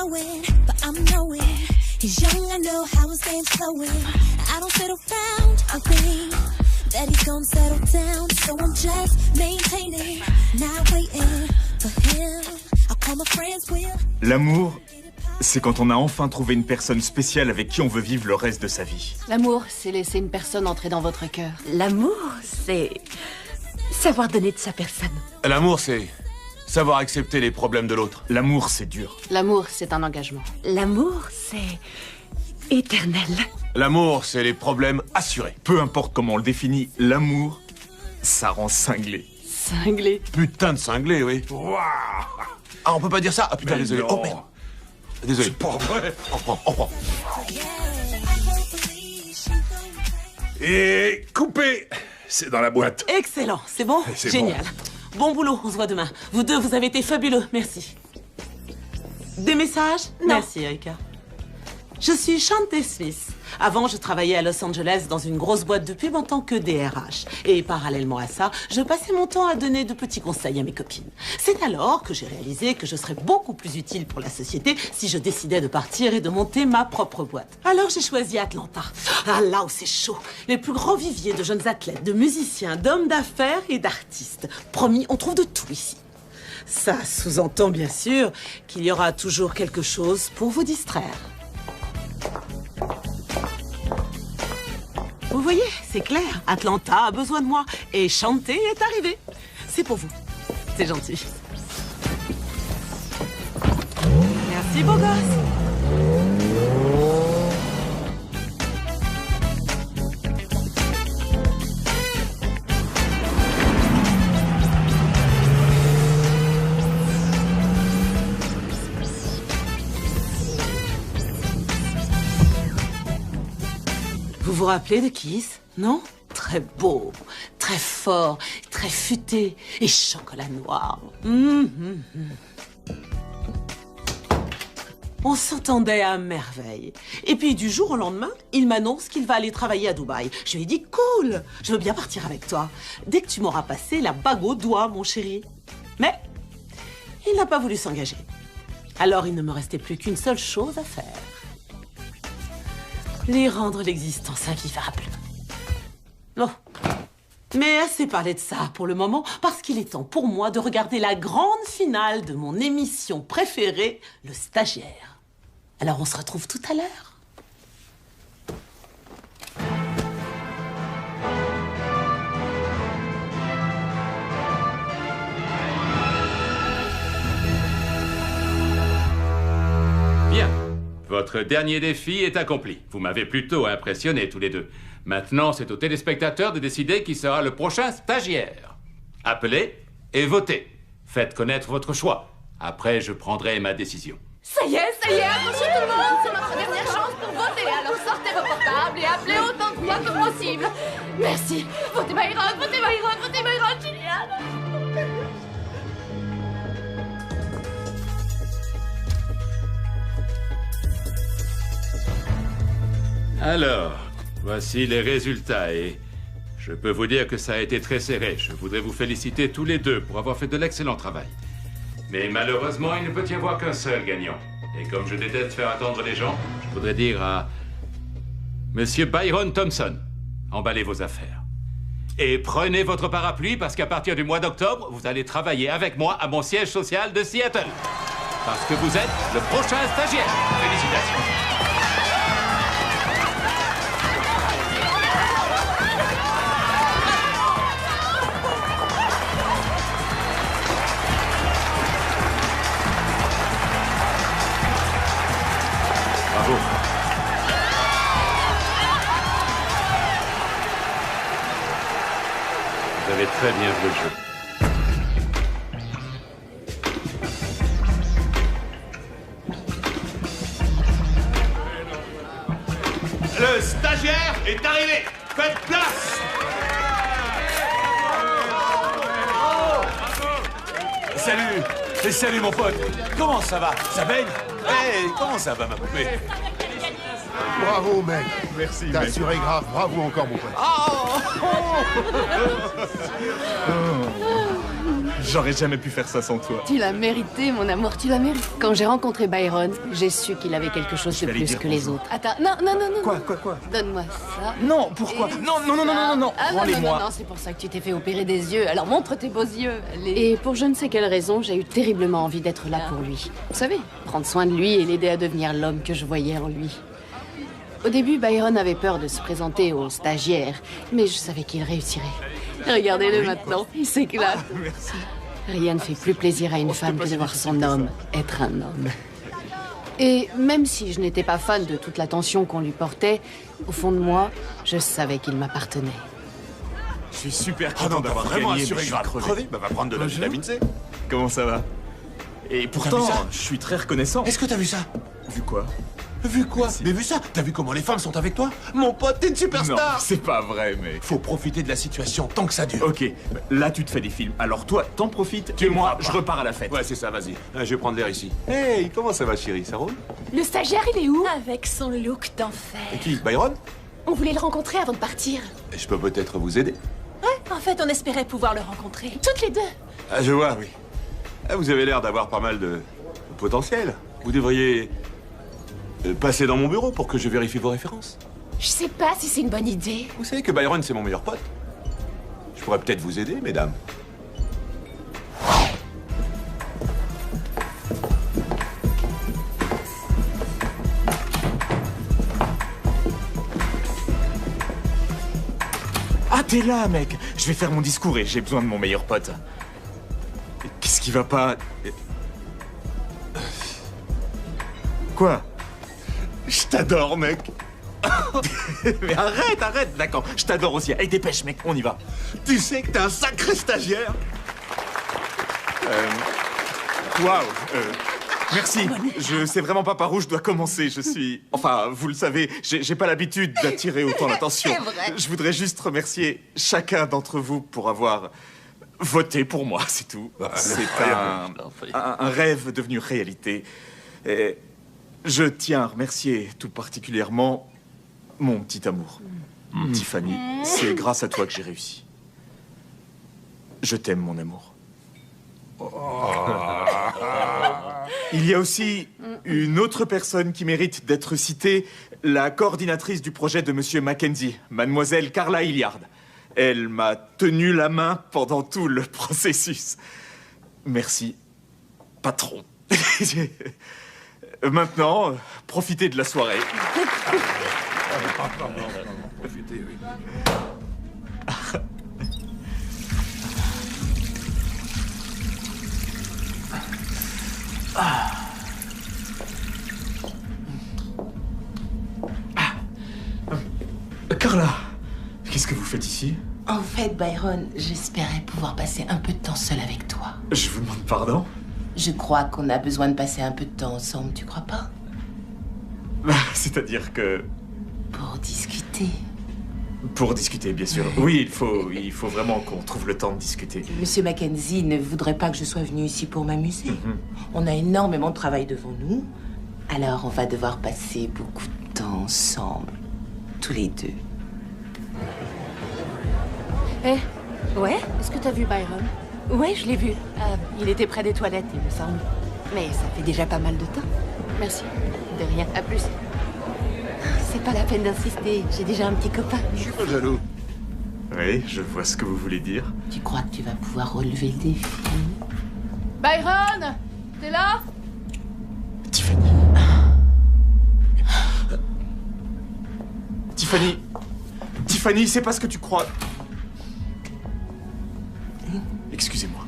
going, but I'm nowhere. He's young, I know how his game's flowing. I don't sit around, I think that he's gonna settle down. So I'm just maintaining, not waiting for him. I'll call my friends, Will. L'amour, c'est quand on a enfin trouvé une personne spéciale avec qui on veut vivre le reste de sa vie. L'amour, c'est laisser une personne entrer dans votre cœur. L'amour, c'est savoir donner de sa personne. L'amour, c'est savoir accepter les problèmes de l'autre. L'amour, c'est dur. L'amour, c'est un engagement. L'amour, c'est éternel. L'amour, c'est les problèmes assurés. Peu importe comment on le définit, l'amour, ça rend cinglé. Cinglé. Putain de cinglé, oui. Waouh! Ah, on peut pas dire ça? Ah putain, Mais désolé. non. Oh merde. Désolé. C'est pas vrai. On reprend. Et coupé. C'est dans la boîte. Excellent, c'est bon? C'est Génial. Bon boulot, on se voit demain. Vous deux, vous avez été fabuleux, merci. Des messages? Non. Merci, Erika. Je suis Shante Smith. Avant, je travaillais à Los Angeles dans une grosse boîte de pub en tant que DRH. Et parallèlement à ça, je passais mon temps à donner de petits conseils à mes copines. C'est alors que j'ai réalisé que je serais beaucoup plus utile pour la société si je décidais de partir et de monter ma propre boîte. Alors j'ai choisi Atlanta. Ah, là où c'est chaud. Les plus grands viviers de jeunes athlètes, de musiciens, d'hommes d'affaires et d'artistes. Promis, on trouve de tout ici. Ça sous-entend bien sûr qu'il y aura toujours quelque chose pour vous distraire. Vous voyez, c'est clair. Atlanta a besoin de moi. Et Shante est arrivé. C'est pour vous. C'est gentil. Merci, beau gosse. Vous vous rappelez de Kiss, non? Très beau, très fort, très futé et chocolat noir. On s'entendait à merveille. Et puis du jour au lendemain, il m'annonce qu'il va aller travailler à Dubaï. Je lui ai dit, cool, je veux bien partir avec toi. Dès que tu m'auras passé la bague au doigt, mon chéri. Mais il n'a pas voulu s'engager. Alors il ne me restait plus qu'une seule chose à faire. Lui rendre l'existence invivable. Bon. Mais assez parlé de ça pour le moment, parce qu'il est temps pour moi de regarder la grande finale de mon émission préférée, Le Stagiaire. Alors on se retrouve tout à l'heure. Bien. Votre dernier défi est accompli. Vous m'avez plutôt impressionné tous les deux. Maintenant, c'est aux téléspectateurs de décider qui sera le prochain stagiaire. Appelez et votez. Faites connaître votre choix. Après, je prendrai ma décision. Ça y est, attention tout le monde, c'est notre dernière chance pour voter. Alors sortez vos portables et appelez autant de fois que possible. Merci. Votez Byron, votez Byron, votez Byron, génial. Alors, voici les résultats et je peux vous dire que ça a été très serré. Je voudrais vous féliciter tous les deux pour avoir fait de l'excellent travail. Mais malheureusement, il ne peut y avoir qu'un seul gagnant. Et comme je déteste faire attendre les gens, je voudrais dire à Monsieur Byron Thompson, emballez vos affaires. Et prenez votre parapluie parce qu'à partir du mois d'octobre, vous allez travailler avec moi à mon siège social de Seattle. Parce que vous êtes le prochain stagiaire. Félicitations. Bravo. Vous avez très bien joué le jeu. Le stagiaire est arrivé. Faites place. Salut mon pote. Comment ça va? Ça baigne? Hey, comment ça va ma poupée? Bravo, mec. Merci. T'as mec. assuré grave. Bravo encore, mon pote. J'aurais jamais pu faire ça sans toi. Tu l'as mérité, mon amour, tu l'as mérité. Quand j'ai rencontré Byron, j'ai su qu'il avait quelque chose de vais aller plus dire que les bonjour. autres. Attends, non. Quoi? Donne-moi ça. Non, pourquoi? Et Non. Ah, non, Prends-les-moi. c'est pour ça que tu t'es fait opérer des yeux. Alors montre tes beaux yeux. Et pour je ne sais quelle raison, j'ai eu terriblement envie d'être là pour lui. Vous savez, prendre soin de lui et l'aider à devenir l'homme que je voyais en lui. Au début, Byron avait peur de se présenter aux stagiaires, mais je savais qu'il réussirait. Regardez-le maintenant, il s'éclate. Merci. Rien ne fait plus plaisir à une femme que de voir son homme être un homme. Et même si je n'étais pas fan de toute l'attention qu'on lui portait, au fond de moi, je savais qu'il m'appartenait. Je suis super Ah content non, t'as d'avoir vraiment gagné, mais assuré je suis grave. crevé. Crevé? Bah va prendre de la vitamine C. Comment ça va? Et pourtant, vu ça je suis très reconnaissant. Est-ce que t'as vu ça? Vu quoi? Vu quoi? Mais vu ça? T'as vu comment les femmes sont avec toi? Mon pote, t'es une Non, superstar! c'est pas vrai, mais... Faut profiter de la situation tant que ça dure. Ok, là tu te fais des films. Alors toi, t'en profites, Tu et me moi, crois pas. je repars à la fête. Ouais, c'est ça, vas-y. Je vais prendre l'air ici. Hey, comment ça va, chérie? Ça roule? Le stagiaire, il est où? Avec son look d'enfer. Et qui? Byron? On voulait le rencontrer avant de partir. Je peux peut-être vous aider? Ouais, en fait, on espérait pouvoir le rencontrer. Toutes les deux. Ah, je vois, oui. Ah, vous avez l'air d'avoir pas mal de potentiel. Vous devriez passer dans mon bureau pour que je vérifie vos références. Je sais pas si c'est une bonne idée. Vous savez que Byron, c'est mon meilleur pote. Je pourrais peut-être vous aider, mesdames. Ah, t'es là, mec. Je vais faire mon discours et j'ai besoin de mon meilleur pote. Qu'est-ce qui va pas... Quoi? Je t'adore, mec. Mais arrête, d'accord. Je t'adore aussi. Allez, dépêche, mec, on y va. Tu sais que t'es un sacré stagiaire. Waouh. Merci. Je sais vraiment pas par où je dois commencer. Je suis... Enfin, vous le savez, j'ai pas l'habitude d'attirer autant l'attention. C'est vrai. Je voudrais juste remercier chacun d'entre vous pour avoir voté pour moi, c'est tout. C'est un rêve devenu réalité. Et je tiens à remercier tout particulièrement mon petit amour, Tiffany. C'est grâce à toi que j'ai réussi. Je t'aime, mon amour. Il y a aussi une autre personne qui mérite d'être citée, la coordinatrice du projet de Monsieur Mackenzie, Mademoiselle Carla Hilliard. Elle m'a tenu la main pendant tout le processus. Merci, patron. Maintenant, profitez de la soirée. Profitez, oui. Carla, qu'est-ce que vous faites ici? En fait, Byron, j'espérais pouvoir passer un peu de temps seul avec toi. Je vous demande pardon? Je crois qu'on a besoin de passer un peu de temps ensemble, tu crois pas? C'est-à-dire que... Pour discuter. Pour discuter, bien sûr. Oui, il faut vraiment qu'on trouve le temps de discuter. Monsieur Mackenzie ne voudrait pas que je sois venue ici pour m'amuser. On a énormément de travail devant nous. Alors, on va devoir passer beaucoup de temps ensemble. Tous les deux. Eh, Ouais? est-ce que t'as vu Byron? Ouais, je l'ai vu. Il était près des toilettes, il me semble. Mais ça fait déjà pas mal de temps. Merci. De rien. À plus. C'est pas la peine d'insister. J'ai déjà un petit copain. Je suis pas jaloux. Oui, je vois ce que vous voulez dire. Tu crois que tu vas pouvoir relever le défi? Byron! T'es là? Tiffany. Tiffany, c'est pas ce que tu crois. Excusez-moi.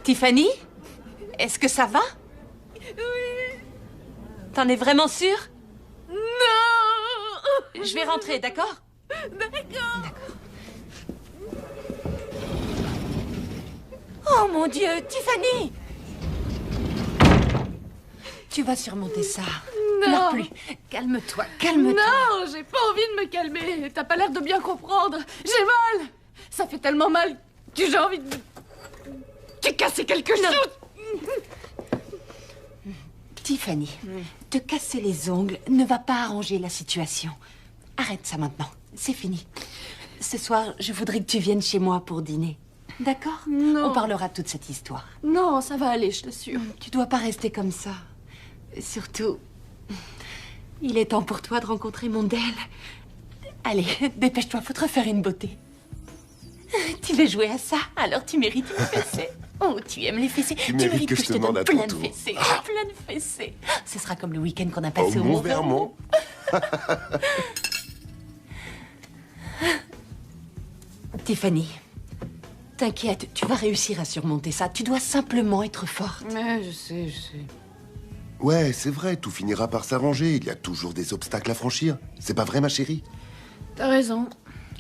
Tiffany? Est-ce que ça va? Oui. T'en es vraiment sûre? Non! Je vais rentrer, d'accord? D'accord. Oh mon Dieu, Tiffany! Tu vas surmonter ça. Non. Pleure plus. Calme-toi, calme-toi. Non, j'ai pas envie de me calmer. T'as pas l'air de bien comprendre. J'ai mal. Ça fait tellement mal que j'ai envie de casser quelque chose. Tiffany, te casser les ongles ne va pas arranger la situation. Arrête ça maintenant, c'est fini. Ce soir, je voudrais que tu viennes chez moi pour dîner. D'accord? Non. On parlera de toute cette histoire. Non, ça va aller, je t'assure. Tu dois pas rester comme ça. Surtout, il est temps pour toi de rencontrer Mondale. Allez, dépêche-toi, faut te refaire une beauté. Tu veux jouer à ça? Alors tu mérites une fessée. Oh, tu aimes les fessées. Tu mérites que je te donne plein de fessées. Plein de fessées. Ce sera comme le week-end qu'on a passé au Mont-Vermont. Tiffany, t'inquiète, tu vas réussir à surmonter ça. Tu dois simplement être forte. Mais je sais. Ouais, c'est vrai, tout finira par s'arranger. Il y a toujours des obstacles à franchir. C'est pas vrai, ma chérie? T'as raison.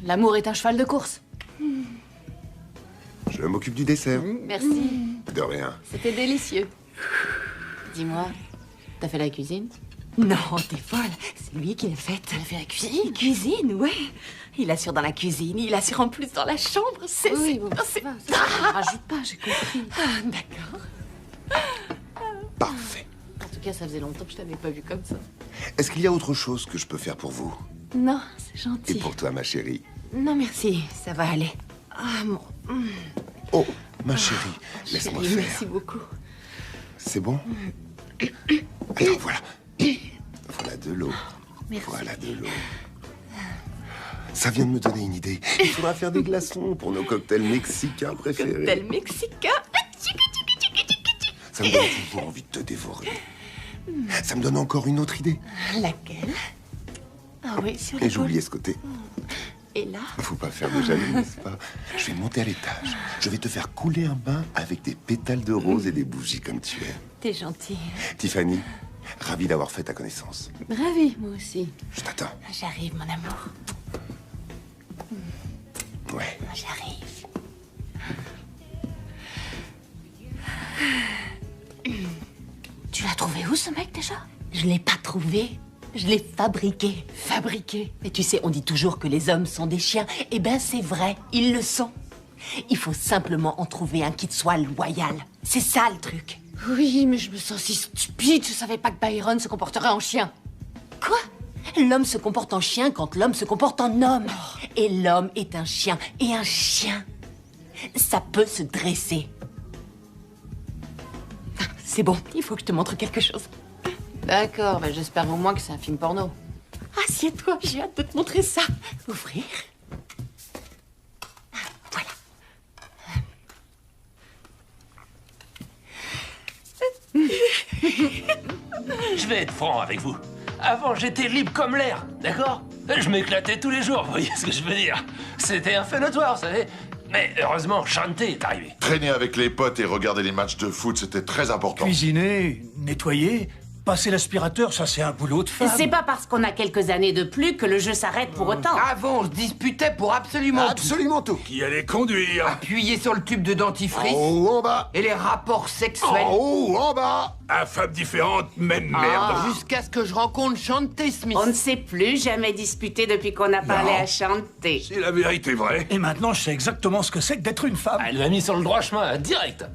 L'amour est un cheval de course. Je m'occupe du dessert. Merci. De rien. C'était délicieux. Dis-moi, t'as fait la cuisine? Non, t'es folle. C'est lui qui l'a faite. T'as fait la cuisine? Cuisine, ouais. Il assure dans la cuisine, il assure en plus dans la chambre. C'est... Oui, bon, ça va, rajoute pas, j'ai compris. Ah, d'accord. Parfait. En tout cas, ça faisait longtemps que je t'avais pas vu comme ça. Est-ce qu'il y a autre chose que je peux faire pour vous? Non, c'est Et gentil. pour toi, ma chérie? Non, merci, ça va aller. Ah, mon... Oh, ma chérie, laisse-moi Chérie, faire. merci beaucoup. C'est bon? Alors voilà. Voilà de l'eau. Merci. Voilà de l'eau. Ça vient de me donner une idée. Il faudra faire des glaçons pour nos cocktails mexicains préférés. Cocktail mexicain. Ça me donne toujours envie de te dévorer. Ça me donne encore une autre idée. Laquelle? Ah oui, sur Et j'ai l'épaule. oublié ce côté. Et là? Faut pas faire de jaloux, n'est-ce pas? Je vais monter à l'étage. Je vais te faire couler un bain avec des pétales de rose et des bougies comme tu es. T'es gentil. Tiffany, ravi d'avoir fait ta connaissance. Ravi, moi aussi. Je t'attends. J'arrive, mon amour. Ouais. J'arrive. Tu l'as trouvé où, ce mec, déjà? Je l'ai pas trouvé. Je l'ai fabriqué. Fabriqué? Et tu sais, on dit toujours que les hommes sont des chiens. Eh ben, c'est vrai, ils le sont. Il faut simplement en trouver un qui te soit loyal. C'est ça, le truc. Oui, mais je me sens si stupide, je savais pas que Byron se comporterait en chien. Quoi? L'homme se comporte en chien quand l'homme se comporte en homme. Et l'homme est un chien. Et un chien, ça peut se dresser. Ah, c'est bon, il faut que je te montre quelque chose. D'accord, mais j'espère au moins que c'est un film porno. Assieds-toi, j'ai hâte de te montrer ça. Ouvrir. Ah, voilà. Je vais être franc avec vous. Avant, j'étais libre comme l'air, d'accord? Je m'éclatais tous les jours, vous voyez ce que je veux dire? C'était un fait notoire, vous savez? Mais heureusement, Shanté est arrivé. Traîner avec les potes et regarder les matchs de foot, c'était très important. Cuisiner, nettoyer, passer l'aspirateur, ça c'est un boulot de femme. C'est pas parce qu'on a quelques années de plus que le jeu s'arrête pour autant. Avant, on se disputait pour absolument tout. Qui allait conduire? Appuyer sur le tube de dentifrice. En haut, en bas. Et les rapports sexuels. En haut, en bas. À femmes différentes, même merde. Jusqu'à ce que je rencontre Shanté Smith. On ne s'est plus jamais disputé depuis qu'on a parlé à Shanté. C'est la vérité vraie. Et maintenant, je sais exactement ce que c'est que d'être une femme. Elle m'a mis sur le droit chemin, direct.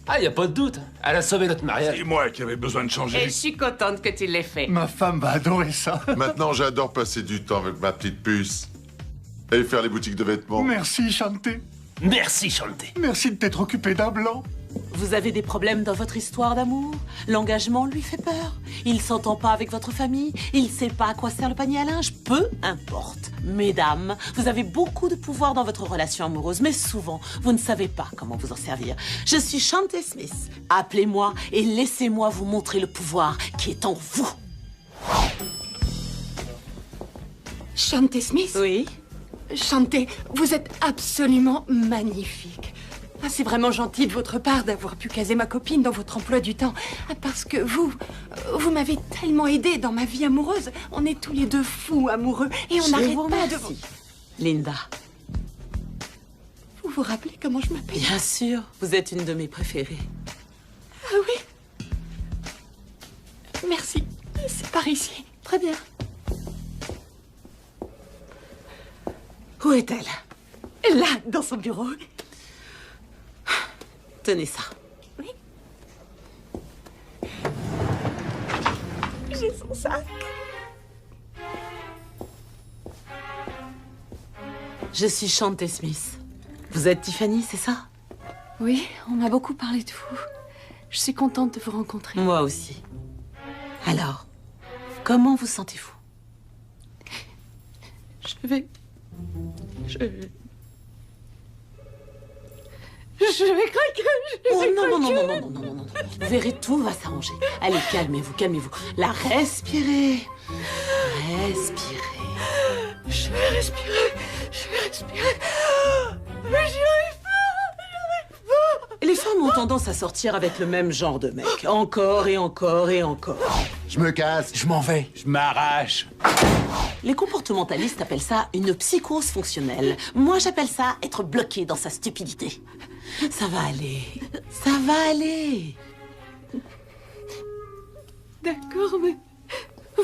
Ah, y a pas de doute. Elle a sauvé notre mariage. C'est moi qui avais besoin de Et changer. je suis contente que tu l'aies fait. Ma femme va adorer ça. Maintenant, j'adore passer du temps avec ma petite puce. Et faire les boutiques de vêtements. Merci, Shanté. Merci, Shanté. Merci de t'être occupé d'un blanc. Vous avez des problèmes dans votre histoire d'amour? L'engagement lui fait peur. Il s'entend pas avec votre famille. Il sait pas à quoi sert le panier à linge. Peu importe. Mesdames, vous avez beaucoup de pouvoir dans votre relation amoureuse, mais souvent, vous ne savez pas comment vous en servir. Je suis Shanté Smith. Appelez-moi et laissez-moi vous montrer le pouvoir qui est en vous. Shanté Smith? Oui? Shanté, vous êtes absolument magnifique. Ah, c'est vraiment gentil de votre part d'avoir pu caser ma copine dans votre emploi du temps. Ah, parce que vous m'avez tellement aidée dans ma vie amoureuse. On est tous les deux fous amoureux et on n'arrête pas de vous... Linda. Vous vous rappelez comment je m'appelle? Bien sûr, vous êtes une de mes préférées. Ah oui? Merci. C'est par ici. Très bien. Où est-elle? Là, dans son bureau. Tenez ça. Oui. Tac. Je suis Shante Smith. Vous êtes Tiffany, c'est ça? Oui, on m'a beaucoup parlé de vous. Je suis contente de vous rencontrer. Moi aussi. Alors, comment vous sentez-vous? Je vais craquer. Oh non, non. Vous verrez, tout va s'arranger. Allez, calmez-vous. Là, respirez. Je vais respirer. Mais j'y arrive pas. Les femmes ont tendance à sortir avec le même genre de mec. Encore et encore. Je me casse. Je m'en vais. Je m'arrache. Les comportementalistes appellent ça une psychose fonctionnelle. Moi, j'appelle ça être bloqué dans sa stupidité. Ça va aller. D'accord, mais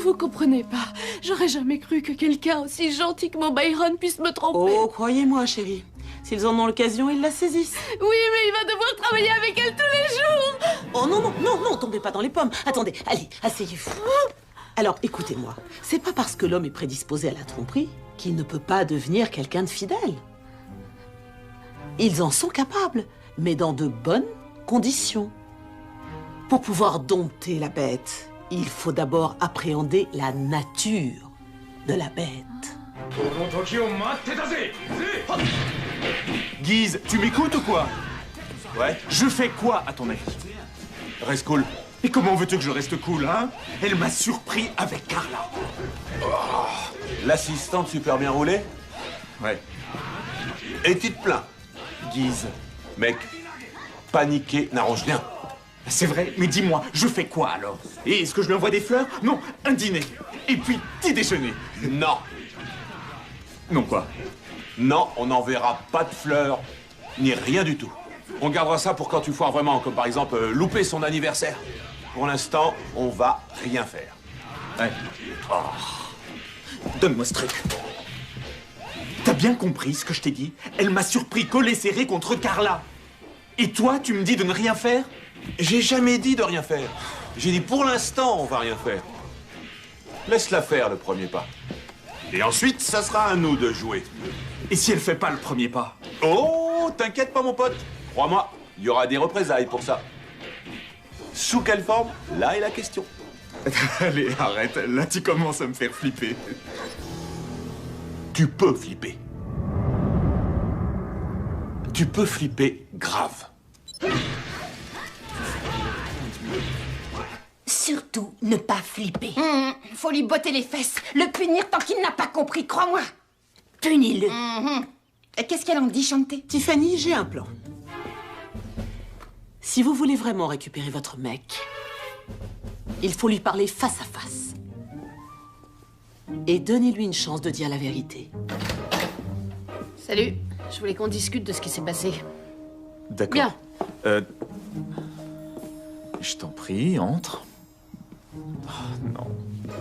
vous comprenez pas. J'aurais jamais cru que quelqu'un aussi gentil que mon Byron puisse me tromper. Oh, croyez-moi, chérie. S'ils en ont l'occasion, ils la saisissent. Oui, mais il va devoir travailler avec elle tous les jours. Oh non, tombez pas dans les pommes. Attendez, allez, asseyez-vous. Alors, écoutez-moi. C'est pas parce que l'homme est prédisposé à la tromperie qu'il ne peut pas devenir quelqu'un de fidèle. Ils en sont capables, mais dans de bonnes conditions. Pour pouvoir dompter la bête, il faut d'abord appréhender la nature de la bête. Guise, tu m'écoutes ou quoi? Ouais. Je fais quoi, à ton avis? Reste cool. Et comment veux-tu que je reste cool, hein? Elle m'a surpris avec Carla. L'assistante super bien roulée? Ouais. Et tu te plains? Guise. Mec, paniquer n'arrange rien. C'est vrai, mais dis-moi, je fais quoi alors? Et est-ce que je lui envoie des fleurs? Non, un dîner. Et puis, petit déjeuner. Non. Non quoi? Non, on n'enverra pas de fleurs, ni rien du tout. On gardera ça pour quand tu foires vraiment, comme par exemple louper son anniversaire. Pour l'instant, on va rien faire. Ouais. Oh. Donne-moi ce truc. T'as bien compris ce que je t'ai dit? Elle m'a surpris collé serré contre Carla. Et toi, tu me dis de ne rien faire? J'ai jamais dit de rien faire. J'ai dit pour l'instant, on va rien faire. Laisse-la faire le premier pas. Et ensuite, ça sera à nous de jouer. Et si elle fait pas le premier pas? Oh, t'inquiète pas mon pote. Crois-moi, il y aura des représailles pour ça. Sous quelle forme? Là est la question. Allez, arrête. Là, tu commences à me faire flipper. Tu peux flipper. Tu peux flipper grave. Surtout, ne pas flipper. Faut lui botter les fesses, le punir tant qu'il n'a pas compris, crois-moi. Punis-le. Qu'est-ce qu'elle en dit, Chanté? Tiffany, j'ai un plan. Si vous voulez vraiment récupérer votre mec, il faut lui parler face à face. Et donnez-lui une chance de dire la vérité. Salut. Je voulais qu'on discute de ce qui s'est passé. D'accord. Bien. Je t'en prie, entre. Oh, non.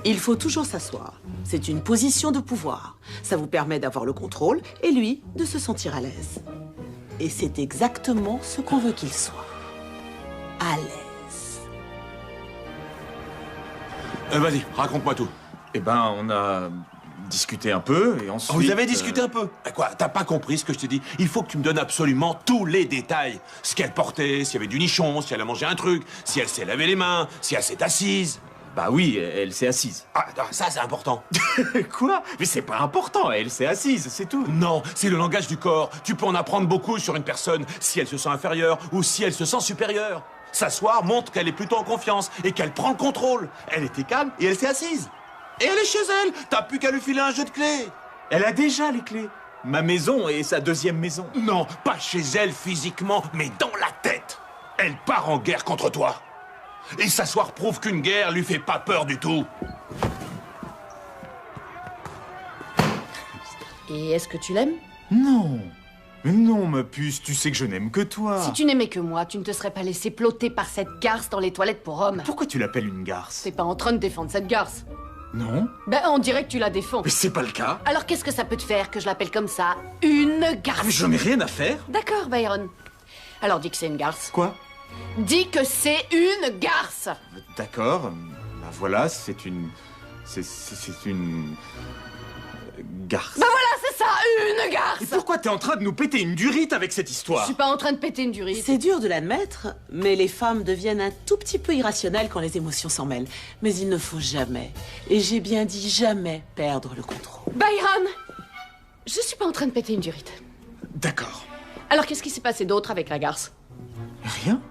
Il faut toujours s'asseoir. C'est une position de pouvoir. Ça vous permet d'avoir le contrôle et lui de se sentir à l'aise. Et c'est exactement ce qu'on veut qu'il soit. À l'aise. Vas-y, raconte-moi tout. Eh ben, on a discuté un peu et ensuite... Vous avez discuté un peu? Quoi, t'as pas compris ce que je t'ai dit? Il faut que tu me donnes absolument tous les détails. Ce qu'elle portait, s'il y avait du nichon, si elle a mangé un truc, si elle s'est lavé les mains, si elle s'est assise. Bah oui, elle s'est assise. Ah, ça c'est important. Quoi? Mais c'est pas important, elle s'est assise, c'est tout. Non, c'est le langage du corps. Tu peux en apprendre beaucoup sur une personne, si elle se sent inférieure ou si elle se sent supérieure. S'asseoir montre qu'elle est plutôt en confiance et qu'elle prend le contrôle. Elle était calme et elle s'est assise. Et elle est chez elle. T'as plus qu'à lui filer un jeu de clés. Elle a déjà les clés. Ma maison et sa deuxième maison. Non, pas chez elle physiquement, mais dans la tête. Elle part en guerre contre toi. Et s'asseoir prouve qu'une guerre lui fait pas peur du tout. Et est-ce que tu l'aimes? Non. Mais non, ma puce, tu sais que je n'aime que toi. Si tu n'aimais que moi, tu ne te serais pas laissé ploter par cette garce dans les toilettes pour hommes. Pourquoi tu l'appelles une garce? T'es pas en train de défendre cette garce. Non. Ben, on dirait que tu la défends. Mais c'est pas le cas. Alors qu'est-ce que ça peut te faire que je l'appelle comme ça? Une garce. Mais j'en ai rien à faire. D'accord, Byron. Alors dis que c'est une garce. Quoi? Dis que c'est une garce. D'accord. Bah voilà, c'est une C'est une... garce. Bah voilà, c'est ça, une garce. Et pourquoi t'es en train de nous péter une durite avec cette Je histoire? suis pas en train de péter une durite. C'est dur de l'admettre, mais les femmes deviennent un tout petit peu irrationnelles quand les émotions s'en mêlent. Mais il ne faut jamais, et j'ai bien dit jamais, perdre le contrôle. Byron, je suis pas en train de péter une durite. D'accord. Alors qu'est-ce qui s'est passé d'autre avec la garce? Rien?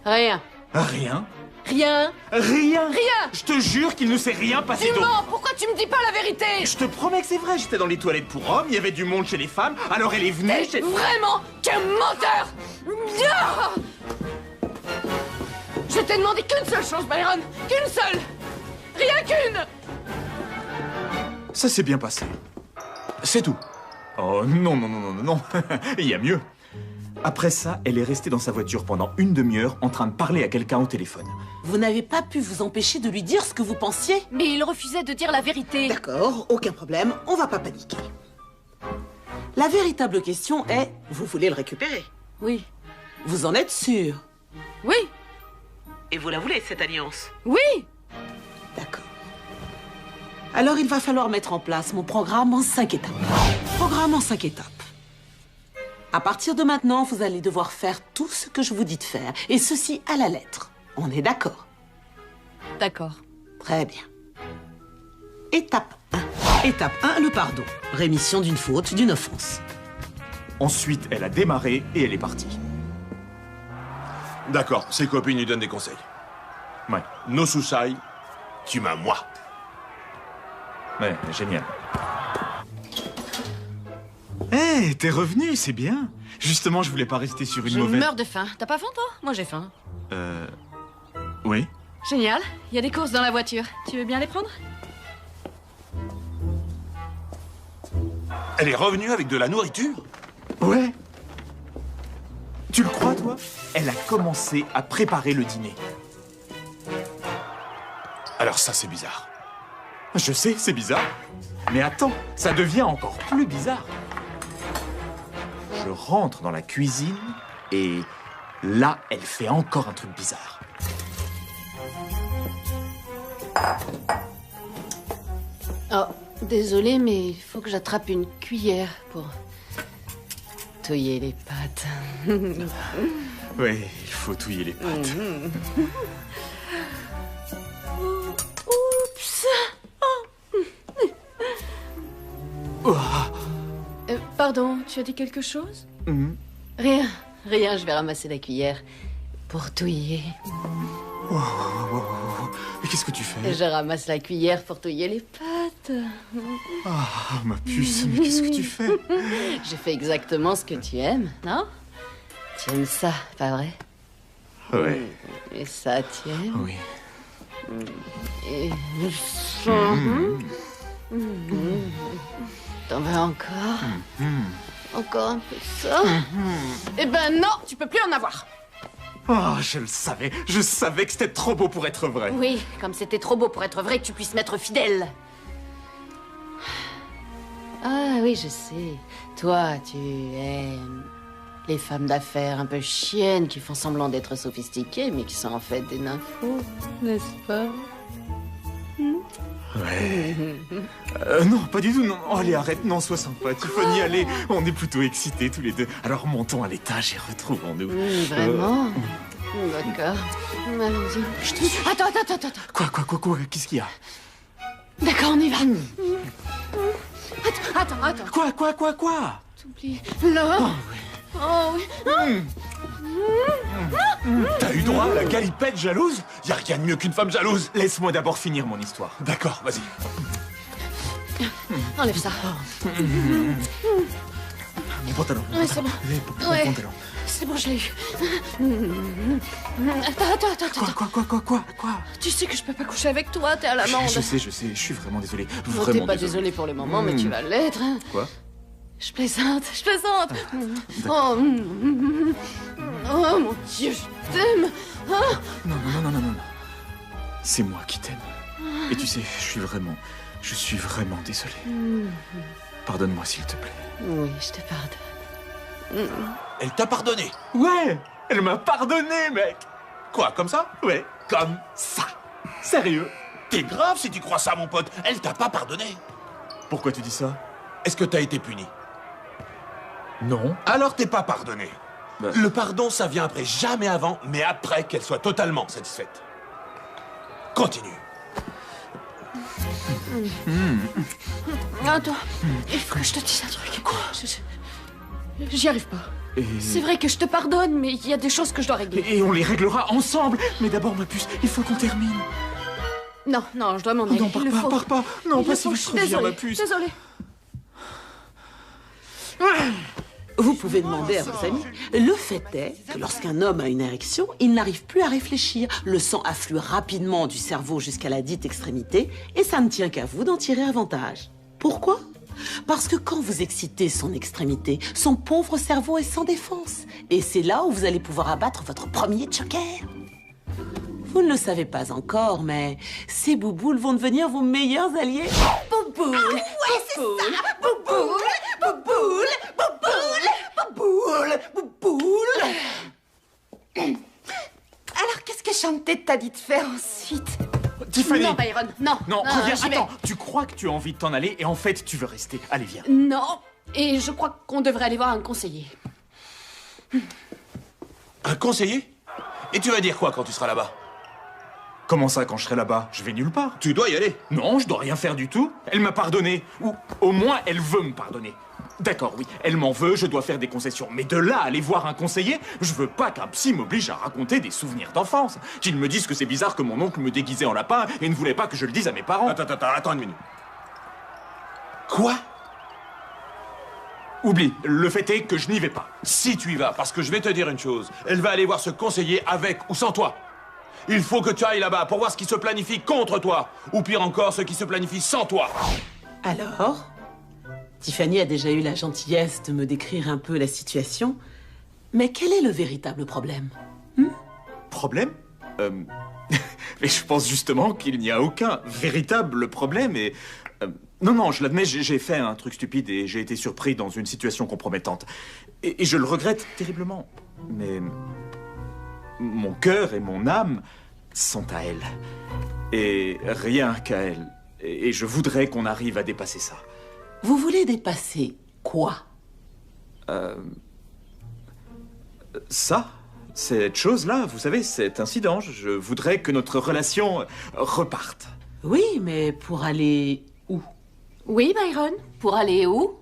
Rien. Rien? Rien. Rien? Rien. Je te jure qu'il ne s'est rien passé Tu d'autre. mens. Pourquoi tu me dis pas la vérité? Je te promets que c'est vrai, j'étais dans les toilettes pour hommes, il y avait du monde chez les femmes, alors elle est venue... T'es vraiment qu'un menteur. Ah. Je t'ai demandé qu'une seule chose, Byron. Qu'une seule. Rien qu'une. Ça s'est bien passé. C'est tout. Oh non, non, non, non, non, il y a mieux. Après ça, elle est restée dans sa voiture pendant une demi-heure en train de parler à quelqu'un au téléphone. Vous n'avez pas pu vous empêcher de lui dire ce que vous pensiez? Mais il refusait de dire la vérité. D'accord, aucun problème, on va pas paniquer. La véritable question est, vous voulez le récupérer? Oui. Vous en êtes sûr? Oui. Et vous la voulez, cette alliance? Oui. D'accord. Alors il va falloir mettre en place mon programme en 5 étapes. Programme en 5 étapes. À partir de maintenant, vous allez devoir faire tout ce que je vous dis de faire. Et ceci à la lettre. On est d'accord? D'accord. Très bien. Étape 1. Étape 1, le pardon. Rémission d'une faute, d'une offense. Ensuite, elle a démarré et elle est partie. D'accord, ses copines lui donnent des conseils. Ouais. No suicide, tu m'as moi. Ouais, génial. Hé, t'es revenu, c'est bien. Justement, je voulais pas rester sur une Je mauvaise... meurs de faim. T'as pas faim, toi? Moi, j'ai faim. Oui. Génial. Il y a des courses dans la voiture. Tu veux bien les prendre? Elle est revenue avec de la nourriture? Ouais. Tu le crois, toi? Elle a commencé à préparer le dîner. Alors ça, c'est bizarre. Je sais, c'est bizarre. Mais attends, ça devient encore plus bizarre. Je rentre dans la cuisine et là, elle fait encore un truc bizarre. Oh, désolé, mais il faut que j'attrape une cuillère pour touiller les pâtes. Oui, il faut touiller les pâtes. Oups. Oh. Pardon, tu as dit quelque chose? Rien, je vais ramasser la cuillère pour touiller. Mais qu'est-ce que tu fais? Je ramasse la cuillère pour touiller les pâtes. Ah, ma puce, mais qu'est-ce que tu fais? J'ai fait exactement ce que tu aimes, non? Tu aimes ça, pas vrai? Ouais. Et ça, tu aimes? Oui. Et ça... T'en veux encore? Encore un peu de ça? Eh ben non, tu peux plus en avoir. Oh, je savais que c'était trop beau pour être vrai. Oui, comme c'était trop beau pour être vrai que tu puisses m'être fidèle. Ah oui, je sais. Toi, tu aimes les femmes d'affaires un peu chiennes qui font semblant d'être sophistiquées, mais qui sont en fait des nymphos, n'est-ce pas? Ouais. Non, pas du tout, non. Oh, allez, arrête, non, sois sympa, Tiffany, allez, on est plutôt excités tous les deux. Alors montons à l'étage et retrouvons-nous. Vraiment? D'accord. Allons-y. Je te suis. Attends. Quoi, qu'est-ce qu'il y a? D'accord, on y va. Attends. Quoi? T'oublies. Là. Oh oui. T'as eu droit à la galipette jalouse? Y a rien de mieux qu'une femme jalouse. Laisse-moi d'abord finir mon histoire. D'accord, vas-y. Enlève ça. Mon pantalon. Ouais, c'est bon. Mon Ouais. pantalon. C'est bon, je l'ai eu. Attends. Quoi? Tu sais que je peux pas coucher avec toi, t'es à l'amende. Je sais, je suis vraiment désolé. Non, Vraiment t'es pas désolé pour le moment, mais tu vas l'être. Hein. Quoi? Je plaisante. Oh, mon Dieu, je t'aime. Ah. Non. C'est moi qui t'aime. Et tu sais, je suis vraiment désolé. Pardonne-moi, s'il te plaît. Oui, je te pardonne. Elle t'a pardonné? Ouais, elle m'a pardonné, mec. Quoi, comme ça? Ouais, comme ça. Sérieux. T'es grave si tu crois ça, mon pote. Elle t'a pas pardonné. Pourquoi tu dis ça? Est-ce que t'as été puni? Non. Alors t'es pas pardonné. Bah. Le pardon, ça vient après, jamais avant, mais après qu'elle soit totalement satisfaite. Continue. Attends, il faut que je te dise un truc. Quoi? J'y arrive pas. C'est vrai que je te pardonne, mais il y a des choses que je dois régler. Et on les réglera ensemble. Mais d'abord, ma puce, il faut qu'on termine. Non, je dois m'en aller. Non, pars pas. Non, pas si vite, reviens, ma puce. Désolée. Vous pouvez demander à vos amis. Le fait est que lorsqu'un homme a une érection, il n'arrive plus à réfléchir. Le sang afflue rapidement du cerveau jusqu'à la dite extrémité et ça ne tient qu'à vous d'en tirer avantage. Pourquoi? Parce que quand vous excitez son extrémité, son pauvre cerveau est sans défense. Et c'est là où vous allez pouvoir abattre votre premier joker. Vous ne le savez pas encore, mais ces bouboules vont devenir vos meilleurs alliés. Bouboule! Ah ouais, c'est ça! Bouboule! Bouboule! Bouboule! Bouboule! Alors, qu'est-ce que Chanté t'a dit de faire ensuite? Tiffany! Non, Byron, non. Non, reviens, j'y vais. attends. Tu crois que tu as envie de t'en aller et en fait, tu veux rester. Allez, viens. Non, et je crois qu'on devrait aller voir un conseiller. Un conseiller? Et tu vas dire quoi quand tu seras là-bas? Comment ça, quand je serai là-bas? Je vais nulle part. Tu dois y aller. Non, je dois rien faire du tout. Elle m'a pardonné. Ou au moins, elle veut me pardonner. D'accord, oui, elle m'en veut, je dois faire des concessions. Mais de là à aller voir un conseiller, je veux pas qu'un psy m'oblige à raconter des souvenirs d'enfance. Qu'ils me disent que c'est bizarre que mon oncle me déguisait en lapin et ne voulait pas que je le dise à mes parents. Attends une minute. Quoi? Oublie, le fait est que je n'y vais pas. Si tu y vas, parce que je vais te dire une chose. Elle va aller voir ce conseiller avec ou sans toi. Il faut que tu ailles là-bas pour voir ce qui se planifie contre toi. Ou pire encore, ce qui se planifie sans toi. Alors, Tiffany a déjà eu la gentillesse de me décrire un peu la situation. Mais quel est le véritable problème? Problème? Mais je pense justement qu'il n'y a aucun véritable problème et... Non, je l'admets, j'ai fait un truc stupide et j'ai été surpris dans une situation compromettante. Et je le regrette terriblement. Mais... mon cœur et mon âme sont à elle. Et rien qu'à elle. Et je voudrais qu'on arrive à dépasser ça. Vous voulez dépasser quoi? Ça, cette chose-là, vous savez, cet incident, je voudrais que notre relation reparte. Oui, mais pour aller où? Oui, Byron, pour aller où?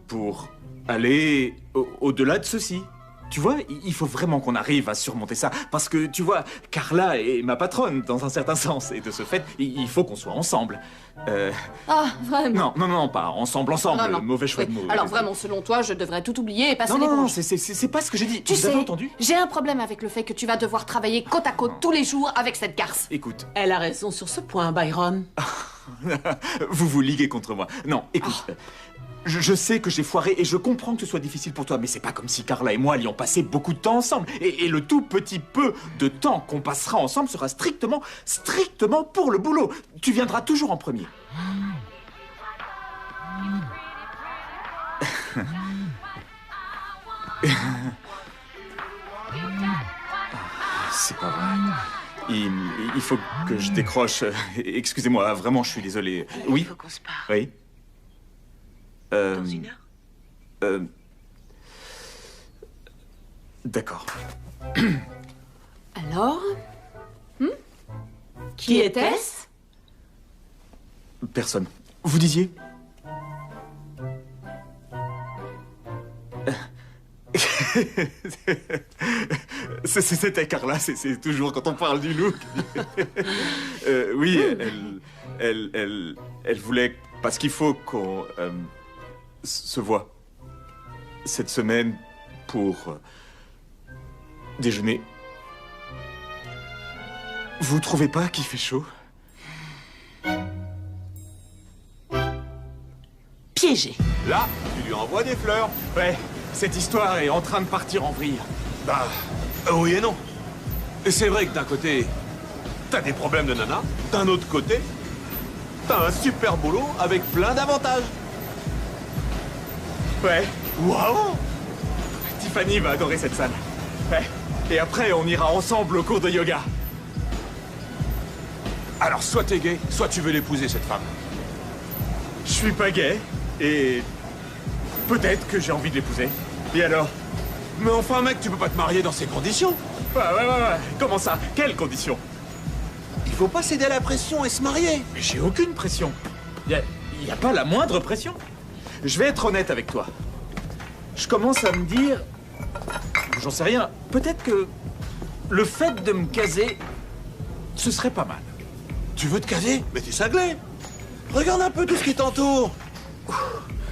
Pour aller au-delà de ceci. Tu vois, il faut vraiment qu'on arrive à surmonter ça. Parce que, tu vois, Carla est ma patronne, dans un certain sens. Et de ce fait, il faut qu'on soit ensemble. Ah, vraiment? Non, pas ensemble. Non. Mauvais choix Oui. de mots. Alors vraiment, selon toi, je devrais tout oublier et passer Non, l'éponge. c'est pas ce que j'ai dit. Tu Vous sais, avez entendu? j'ai un problème avec le fait que tu vas devoir travailler côte à côte tous les jours avec cette garce. Écoute. Elle a raison sur ce point, Byron. Vous vous liguez contre moi. Non, écoute. Je sais que j'ai foiré et je comprends que ce soit difficile pour toi, mais c'est pas comme si Carla et moi allions passer beaucoup de temps ensemble. Et le tout petit peu de temps qu'on passera ensemble sera strictement pour le boulot. Tu viendras toujours en premier. C'est pas vrai. Il faut que je décroche. Excusez-moi, vraiment, je suis désolé. Oui? Il faut qu'on se parle. Oui? Dans une heure? D'accord. Alors? Qui était-ce? Personne. Vous disiez? C'était Carla, c'est toujours quand on parle du look. Oui, elle voulait... Parce qu'il faut qu'on se voit cette semaine pour déjeuner. Vous trouvez pas qu'il fait chaud? Piégé. Là, tu lui envoies des fleurs. Ouais, cette histoire est en train de partir en vrille. Bah, oui et non. C'est vrai que d'un côté, t'as des problèmes de nana. D'un autre côté, t'as un super boulot avec plein d'avantages. Ouais. Waouh! Tiffany va adorer cette salle. Ouais. Et après, on ira ensemble au cours de yoga. Alors soit t'es gay, soit tu veux l'épouser, cette femme. Je suis pas gay, et peut-être que j'ai envie de l'épouser. Et alors? Mais enfin, mec, tu peux pas te marier dans ces conditions. Ouais. Comment ça? Quelles conditions? Il faut pas céder à la pression et se marier. Mais j'ai aucune pression. Y a pas la moindre pression. Je vais être honnête avec toi. Je commence à me dire... J'en sais rien. Peut-être que le fait de me caser, ce serait pas mal. Tu veux te caser? Mais t'es cinglé. Regarde un peu tout ce qui t'entoure.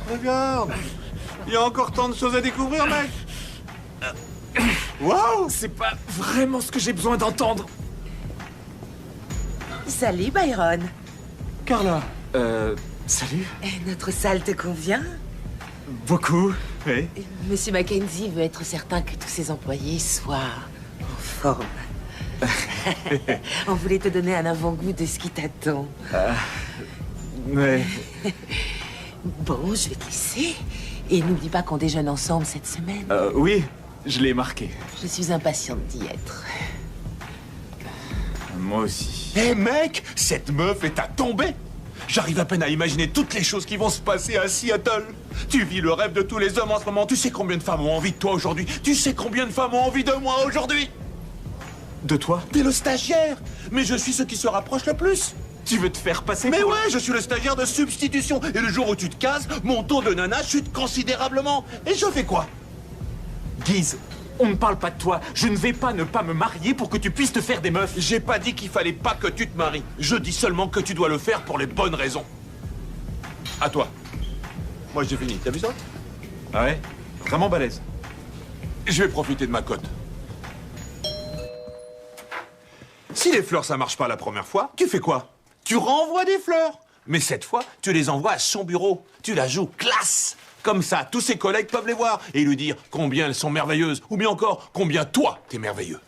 Regarde. Il y a encore tant de choses à découvrir, mec. Waouh! C'est pas vraiment ce que j'ai besoin d'entendre. Salut, Byron. Carla, salut. Notre salle te convient? Beaucoup, oui. Monsieur Mackenzie veut être certain que tous ses employés soient en forme. On voulait te donner un avant-goût de ce qui t'attend. Ouais. Bon, je vais te laisser. Et n'oublie pas qu'on déjeune ensemble cette semaine. Oui, je l'ai marqué. Je suis impatiente d'y être. Moi aussi. Hé mec, cette meuf est à tomber. J'arrive à peine à imaginer toutes les choses qui vont se passer à Seattle. Tu vis le rêve de tous les hommes en ce moment. Tu sais combien de femmes ont envie de toi aujourd'hui? Tu sais combien de femmes ont envie de moi aujourd'hui? De toi? T'es le stagiaire. Mais je suis ce qui se rapproche le plus. Tu veux te faire passer Mais pour... ouais, je suis le stagiaire de substitution. Et le jour où tu te cases, mon taux de nana chute considérablement. Et je fais quoi? Guise, on ne parle pas de toi. Je ne vais pas ne pas me marier pour que tu puisses te faire des meufs. J'ai pas dit qu'il fallait pas que tu te maries. Je dis seulement que tu dois le faire pour les bonnes raisons. À toi. Moi, j'ai fini. T'as vu ça? Ah ouais? Vraiment balèze. Je vais profiter de ma cote. Si les fleurs, ça marche pas la première fois, tu fais quoi? Tu renvoies des fleurs. Mais cette fois, tu les envoies à son bureau. Tu la joues classe. Comme ça, tous ses collègues peuvent les voir et lui dire combien elles sont merveilleuses. Ou bien encore, combien toi, t'es merveilleux.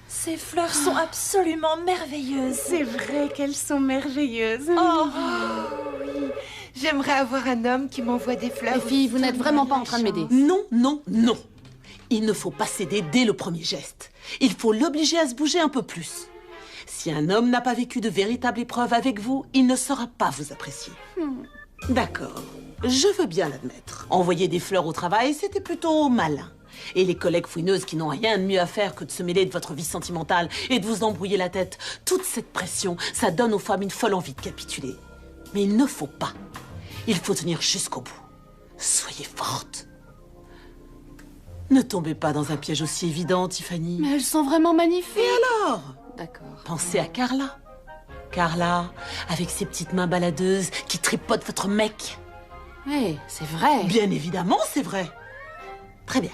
Ces fleurs sont absolument merveilleuses. C'est vrai qu'elles sont merveilleuses. Oh, oui. J'aimerais avoir un homme qui m'envoie des fleurs. Les filles, vous n'êtes vraiment pas en train de m'aider. Non, non, non. Il ne faut pas céder dès le premier geste. Il faut l'obliger à se bouger un peu plus. Si un homme n'a pas vécu de véritable épreuve avec vous, il ne saura pas vous apprécier. D'accord, je veux bien l'admettre. Envoyer des fleurs au travail, c'était plutôt malin. Et les collègues fouineuses qui n'ont rien de mieux à faire que de se mêler de votre vie sentimentale et de vous embrouiller la tête, toute cette pression, ça donne aux femmes une folle envie de capituler. Mais il ne faut pas. Il faut tenir jusqu'au bout. Soyez forte. Ne tombez pas dans un piège aussi évident, Tiffany. Mais elles sont vraiment magnifiques. Et alors? D'accord. Pensez à Carla. Carla, avec ses petites mains baladeuses qui tripotent votre mec. Oui, c'est vrai. Bien évidemment, c'est vrai. Très bien.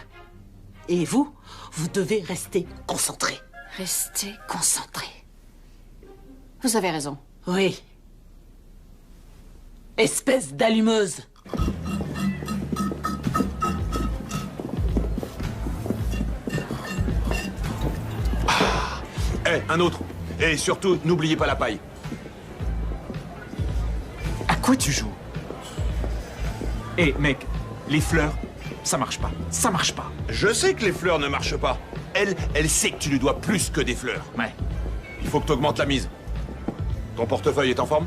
Et vous, vous devez rester concentré. Restez concentré. Vous avez raison. Oui. Espèce d'allumeuse. Un autre. Et surtout, n'oubliez pas la paille. À quoi tu joues? Mec, les fleurs, ça marche pas. Ça marche pas. Je sais que les fleurs ne marchent pas. Elle sait que tu lui dois plus que des fleurs. Ouais. Il faut que tu augmentes la mise. Ton portefeuille est en forme?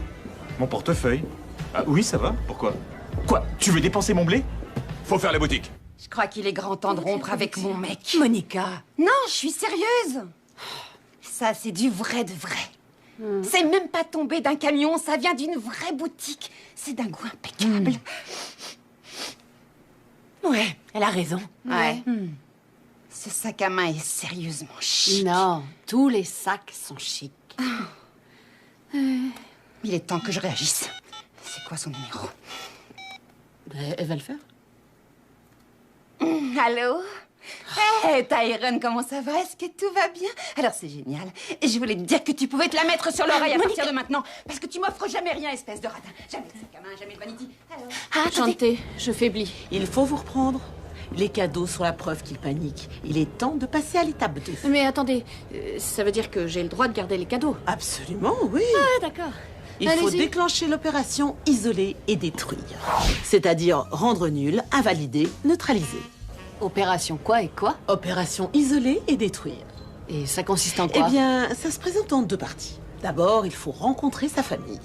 Mon portefeuille? Ah oui, ça va. Pourquoi? Quoi? Tu veux dépenser mon blé? Faut faire les boutiques. Je crois qu'il est grand temps de rompre avec mon mec. Monica. Non, je suis sérieuse. Ça, c'est du vrai de vrai. C'est même pas tombé d'un camion, ça vient d'une vraie boutique. C'est d'un goût impeccable. Ouais, elle a raison. Ouais. Ce sac à main est sérieusement chic. Non, tous les sacs sont chics. Il est temps que je réagisse. C'est quoi son numéro? Elle va le faire. Allô? Hey, Tyron, comment ça va? Est-ce que tout va bien? Alors, c'est génial. Et je voulais te dire que tu pouvais te la mettre sur l'oreille à partir de maintenant. Parce que tu m'offres jamais rien, espèce de radin. Jamais de sac à main, jamais de vanity. Alors... Chantez, je faiblis. Il faut vous reprendre. Les cadeaux sont la preuve qu'il panique. Il est temps de passer à l'étape 2. Mais attendez, ça veut dire que j'ai le droit de garder les cadeaux? Absolument, oui. Ah, d'accord. Il faut déclencher l'opération isoler et détruire. C'est-à-dire rendre nul, invalider, neutraliser. Opération quoi et quoi? Opération isoler et détruire. Et ça consiste en quoi? Eh bien, ça se présente en deux parties. D'abord, il faut rencontrer sa famille.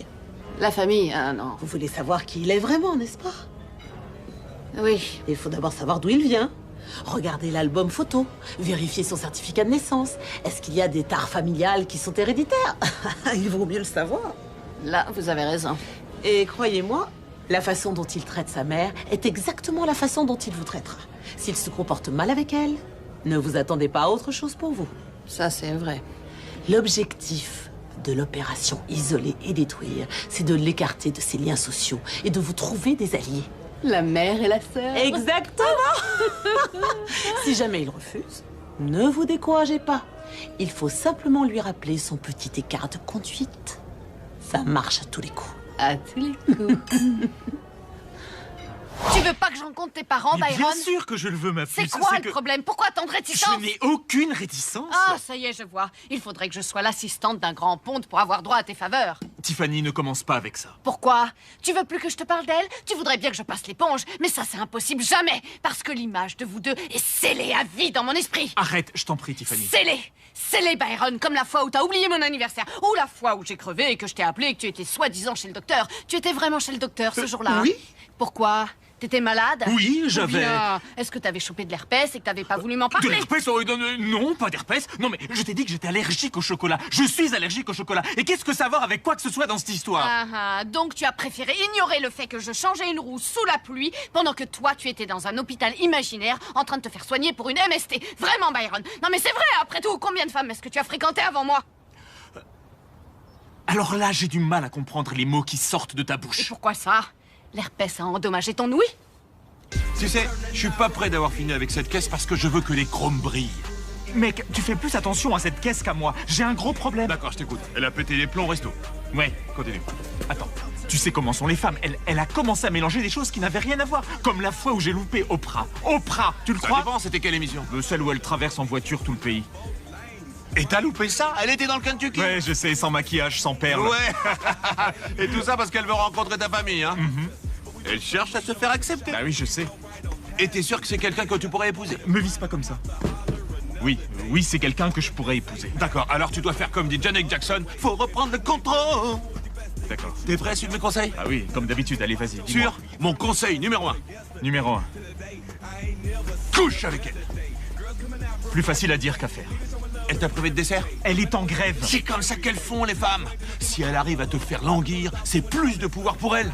La famille, ah non. Vous voulez savoir qui il est vraiment, n'est-ce pas? Oui. Il faut d'abord savoir d'où il vient. Regardez l'album photo, vérifier son certificat de naissance. Est-ce qu'il y a des tares familiales qui sont héréditaires? Il vaut mieux le savoir. Là, vous avez raison. Et croyez-moi, la façon dont il traite sa mère est exactement la façon dont il vous traitera. S'il se comporte mal avec elle, ne vous attendez pas à autre chose pour vous. Ça, c'est vrai. L'objectif de l'opération Isoler et Détruire, c'est de l'écarter de ses liens sociaux et de vous trouver des alliés. La mère et la sœur. Exactement. Si jamais il refuse, ne vous découragez pas. Il faut simplement lui rappeler son petit écart de conduite. Ça marche à tous les coups. À tous les coups. Tu veux pas que je rencontre tes parents, Mais Byron? bien sûr que je le veux, ma puce. C'est quoi le problème? Pourquoi tant de réticence? Je n'ai aucune réticence. Ah, ça y est, je vois. Il faudrait que je sois l'assistante d'un grand ponte pour avoir droit à tes faveurs. Tiffany, ne commence pas avec ça. Pourquoi? Tu veux plus que je te parle d'elle? Tu voudrais bien que je passe l'éponge, mais ça c'est impossible, jamais! Parce que l'image de vous deux est scellée à vie dans mon esprit! Arrête, je t'en prie, Tiffany. Scellée! Scellée, Byron, comme la fois où t'as oublié mon anniversaire, ou la fois où j'ai crevé et que je t'ai appelé et que tu étais soi-disant chez le docteur. Tu étais vraiment chez le docteur ce jour-là? Oui. Pourquoi? T'étais malade? Oui, j'avais... Ou bien, est-ce que t'avais chopé de l'herpès et que t'avais pas voulu m'en parler? De l'herpès? Non, pas d'herpès. Non, mais je t'ai dit que j'étais allergique au chocolat. Je suis allergique au chocolat. Et qu'est-ce que ça a à voir avec quoi que ce soit dans cette histoire? Donc tu as préféré ignorer le fait que je changeais une roue sous la pluie pendant que toi, tu étais dans un hôpital imaginaire en train de te faire soigner pour une MST. Vraiment, Byron. Non, mais c'est vrai, après tout, combien de femmes est-ce que tu as fréquenté avant moi? Alors là, j'ai du mal à comprendre les mots qui sortent de ta bouche. Et pourquoi ça? L'herpès a endommagé ton ouïe? Tu sais, je suis pas prêt d'avoir fini avec cette caisse parce que je veux que les chromes brillent. Mec, tu fais plus attention à cette caisse qu'à moi. J'ai un gros problème. D'accord, je t'écoute. Elle a pété les plombs, resto. Ouais, continue. Attends, tu sais comment sont les femmes. Elle a commencé à mélanger des choses qui n'avaient rien à voir. Comme la fois où j'ai loupé Oprah. Oprah, tu le crois? Ça dépend, c'était quelle émission? Celle où elle traverse en voiture tout le pays. Et t'as loupé ça? Elle était dans le Kentucky? Ouais, je sais, sans maquillage, sans perles. Ouais. Et tout ça parce qu'elle veut rencontrer ta famille, hein? Elle cherche à se faire accepter. Bah oui, je sais. Et t'es sûr que c'est quelqu'un que tu pourrais épouser? Me vise pas comme ça. Oui, c'est quelqu'un que je pourrais épouser. D'accord, alors tu dois faire comme dit Janet Jackson, faut reprendre le contrôle. D'accord. T'es prêt à suivre mes conseils? Ah oui, comme d'habitude, allez, vas-y. Sûr? Mon conseil numéro 1. Numéro 1. Couche avec elle. Plus facile à dire qu'à faire. Elle t'a privé de dessert? Elle est en grève. C'est comme ça qu'elles font, les femmes. Si elle arrive à te faire languir, c'est plus de pouvoir pour elle.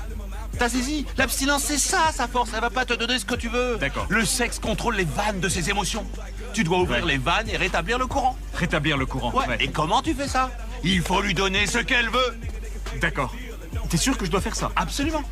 T'as saisi? L'abstinence, c'est ça, sa force. Elle va pas te donner ce que tu veux. D'accord. Le sexe contrôle les vannes de ses émotions. Tu dois ouvrir les vannes et rétablir le courant. Rétablir le courant, ouais. Et comment tu fais ça? Il faut lui donner ce qu'elle veut. D'accord. T'es sûr que je dois faire ça? Absolument.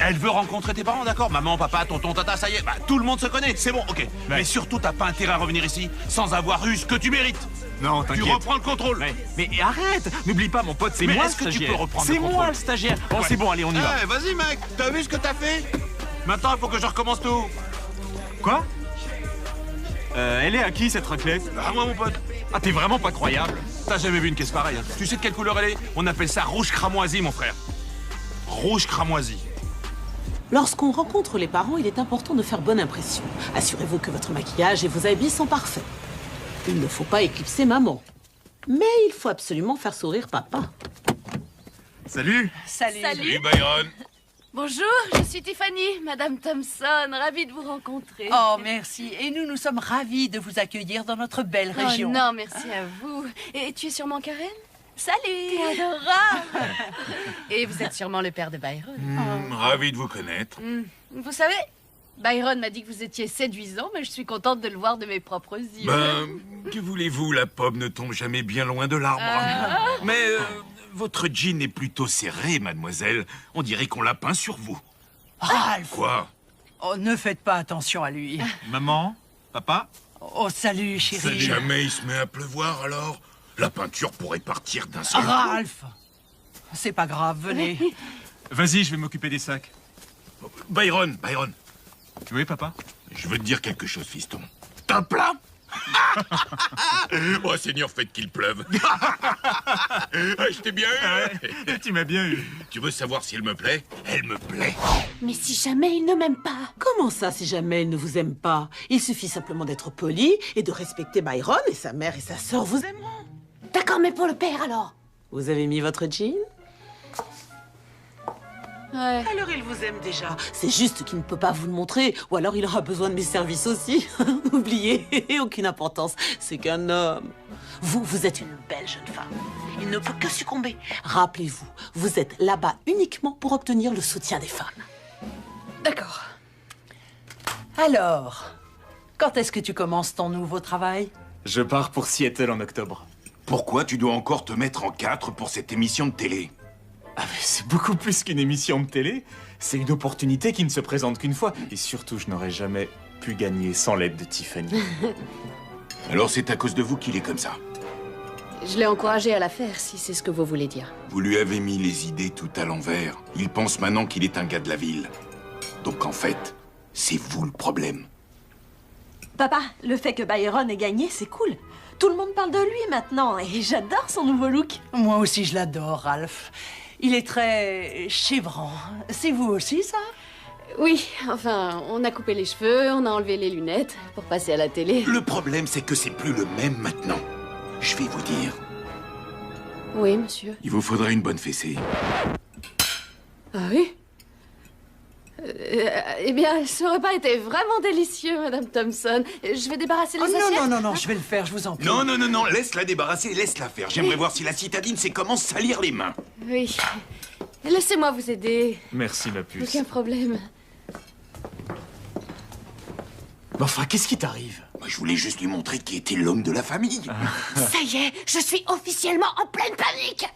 Elle veut rencontrer tes parents, d'accord? Maman, papa, tonton, tata, ça y est. Bah, tout le monde se connaît, c'est bon, ok. Ouais. Mais surtout, t'as pas intérêt à revenir ici sans avoir eu ce que tu mérites. Non, t'inquiète. Tu reprends le contrôle. Ouais. Mais arrête! N'oublie pas, mon pote, c'est moi le est-ce que stagiaire. tu peux reprendre le contrôle? C'est moi le stagiaire. Bon, ouais. C'est bon, allez, on y va. Hey, vas-y, mec. T'as vu ce que t'as fait? Maintenant, il faut que je recommence tout. Quoi? Elle est à qui, cette raclette? À moi, mon pote. Ah, t'es vraiment pas croyable. T'as jamais vu une caisse pareille, hein? Tu sais de quelle couleur elle est? On appelle ça rouge cramoisi, mon frère. Rouge cramoisi. Lorsqu'on rencontre les parents, il est important de faire bonne impression. Assurez-vous que votre maquillage et vos habits sont parfaits. Il ne faut pas éclipser maman. Mais il faut absolument faire sourire papa. Salut. Salut. Salut, Byron. Bonjour, je suis Tiffany, Madame Thompson, ravie de vous rencontrer. Oh, merci. Et nous sommes ravis de vous accueillir dans notre belle région. Oh non, merci à vous. Et tu es sûrement Karen? Salut. T'es adorable. Et vous êtes sûrement le père de Byron. Ravi de vous connaître. Vous savez, Byron m'a dit que vous étiez séduisant, mais je suis contente de le voir de mes propres yeux. Que voulez-vous, la pomme ne tombe jamais bien loin de l'arbre. Mais votre jean est plutôt serré, mademoiselle. On dirait qu'on l'a peint sur vous. Ralph! Quoi? Oh, ne faites pas attention à lui. Maman? Papa? Oh, salut, chérie. Si jamais il se met à pleuvoir, alors la peinture pourrait partir d'un seul coup. Ralph! C'est pas grave, venez. Vas-y, je vais m'occuper des sacs. Byron. Oui, papa? Je veux te dire quelque chose, fiston. Top là! Oh, Seigneur, faites qu'il pleuve. Je t'ai bien eu. Ouais, tu m'as bien eu. Tu veux savoir si elle me plaît? Elle me plaît. Mais si jamais il ne m'aime pas? Comment ça, si jamais il ne vous aime pas? Il suffit simplement d'être poli et de respecter Byron, et sa mère et sa sœur vous aimeront. D'accord, mais pour le père alors? Vous avez mis votre jean? Ouais. Alors il vous aime déjà. C'est juste qu'il ne peut pas vous le montrer, ou alors il aura besoin de mes services aussi. Oubliez, aucune importance. C'est qu'un homme. Vous êtes une belle jeune femme. Il ne peut que succomber. Rappelez-vous, vous êtes là-bas uniquement pour obtenir le soutien des femmes. D'accord. Alors, quand est-ce que tu commences ton nouveau travail? Je pars pour Seattle en octobre. Pourquoi tu dois encore te mettre en 4 pour cette émission de télé? Ah mais c'est beaucoup plus qu'une émission de télé. C'est une opportunité qui ne se présente qu'une fois. Et surtout, je n'aurais jamais pu gagner sans l'aide de Tiffany. Alors c'est à cause de vous qu'il est comme ça. Je l'ai encouragé à la faire, si c'est ce que vous voulez dire. Vous lui avez mis les idées tout à l'envers. Il pense maintenant qu'il est un gars de la ville. Donc en fait, c'est vous le problème. Papa, le fait que Byron ait gagné, c'est cool. Tout le monde parle de lui maintenant et j'adore son nouveau look. Moi aussi, je l'adore, Ralph. Il est très chevrant. C'est vous aussi, ça? Oui, enfin, on a coupé les cheveux, on a enlevé les lunettes pour passer à la télé. Le problème, c'est que c'est plus le même maintenant. Je vais vous dire. Oui, monsieur. Il vous faudrait une bonne fessée. Ah oui? Eh bien, ça aurait pas été vraiment délicieux, Madame Thompson. Je vais débarrasser les assiettes. Non, je vais le faire, je vous en prie. Non, laisse-la débarrasser, laisse-la faire. J'aimerais voir si la citadine sait comment salir les mains. Oui. Laissez-moi vous aider. Merci, ma puce. Aucun problème. Mais enfin, qu'est-ce qui t'arrive? Moi, je voulais juste lui montrer qui était l'homme de la famille. Ça y est, je suis officiellement en pleine panique.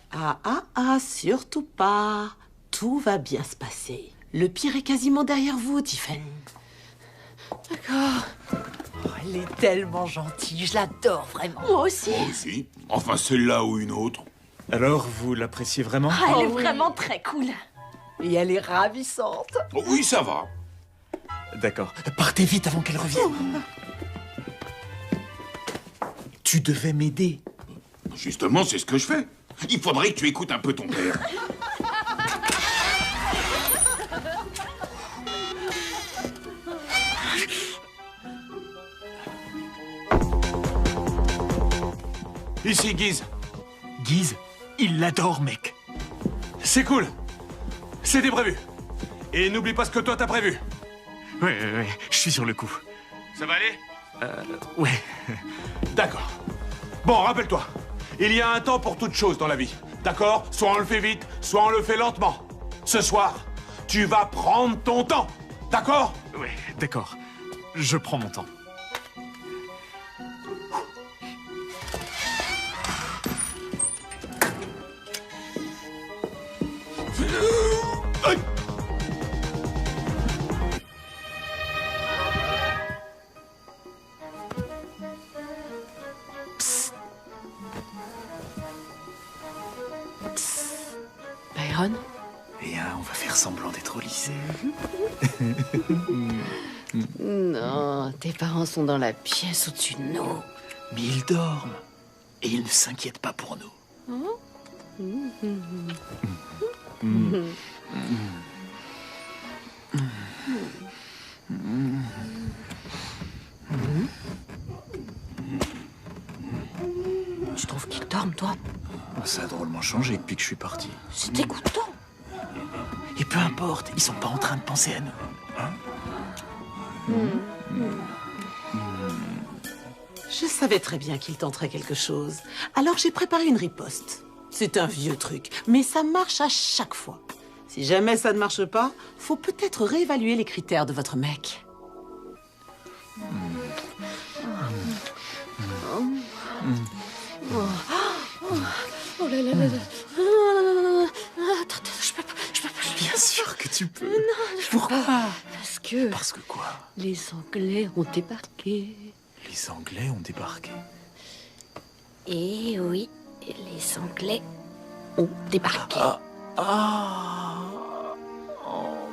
Surtout pas. Tout va bien se passer. Le pire est quasiment derrière vous, Tiffany. D'accord. Oh, elle est tellement gentille, je l'adore vraiment. Moi aussi. Moi aussi. Enfin, celle-là ou une autre. Alors, vous l'appréciez vraiment? Ah, elle est vraiment très cool. Et elle est ravissante. Oh, oui, ça va. D'accord. Partez vite avant qu'elle revienne. Tu devais m'aider. Justement, c'est ce que je fais. Il faudrait que tu écoutes un peu ton père. Ici, Guise. Guise, il l'adore, mec. C'est cool. C'était prévu. Et n'oublie pas ce que toi t'as prévu. Ouais, je suis sur le coup. Ça va aller? Ouais. D'accord. Bon, rappelle-toi. Il y a un temps pour toute chose dans la vie. D'accord? Soit on le fait vite, soit on le fait lentement. Ce soir, tu vas prendre ton temps. D'accord? Ouais, d'accord. Je prends mon temps. Byron? Viens, on va faire semblant d'être au lycée. Non, tes parents sont dans la pièce au-dessus de nous. Mais ils dorment. Et ils ne s'inquiètent pas pour nous. Tu trouves qu'ils dorment, toi? Ça a drôlement changé depuis que je suis parti. C'est dégoûtant. Et peu importe, ils sont pas en train de penser à nous. Hein? Je savais très bien qu'il tenterait quelque chose. Alors j'ai préparé une riposte. C'est un vieux truc, mais ça marche à chaque fois. Si jamais ça ne marche pas, faut peut-être réévaluer les critères de votre mec. Oh là là là là. Attends, je peux pas. Bien sûr que tu peux. Non, pourquoi? Parce que... Parce que quoi? Les Anglais ont débarqué. Les Anglais ont débarqué. Eh oui, les Anglais ont débarqué. Oh,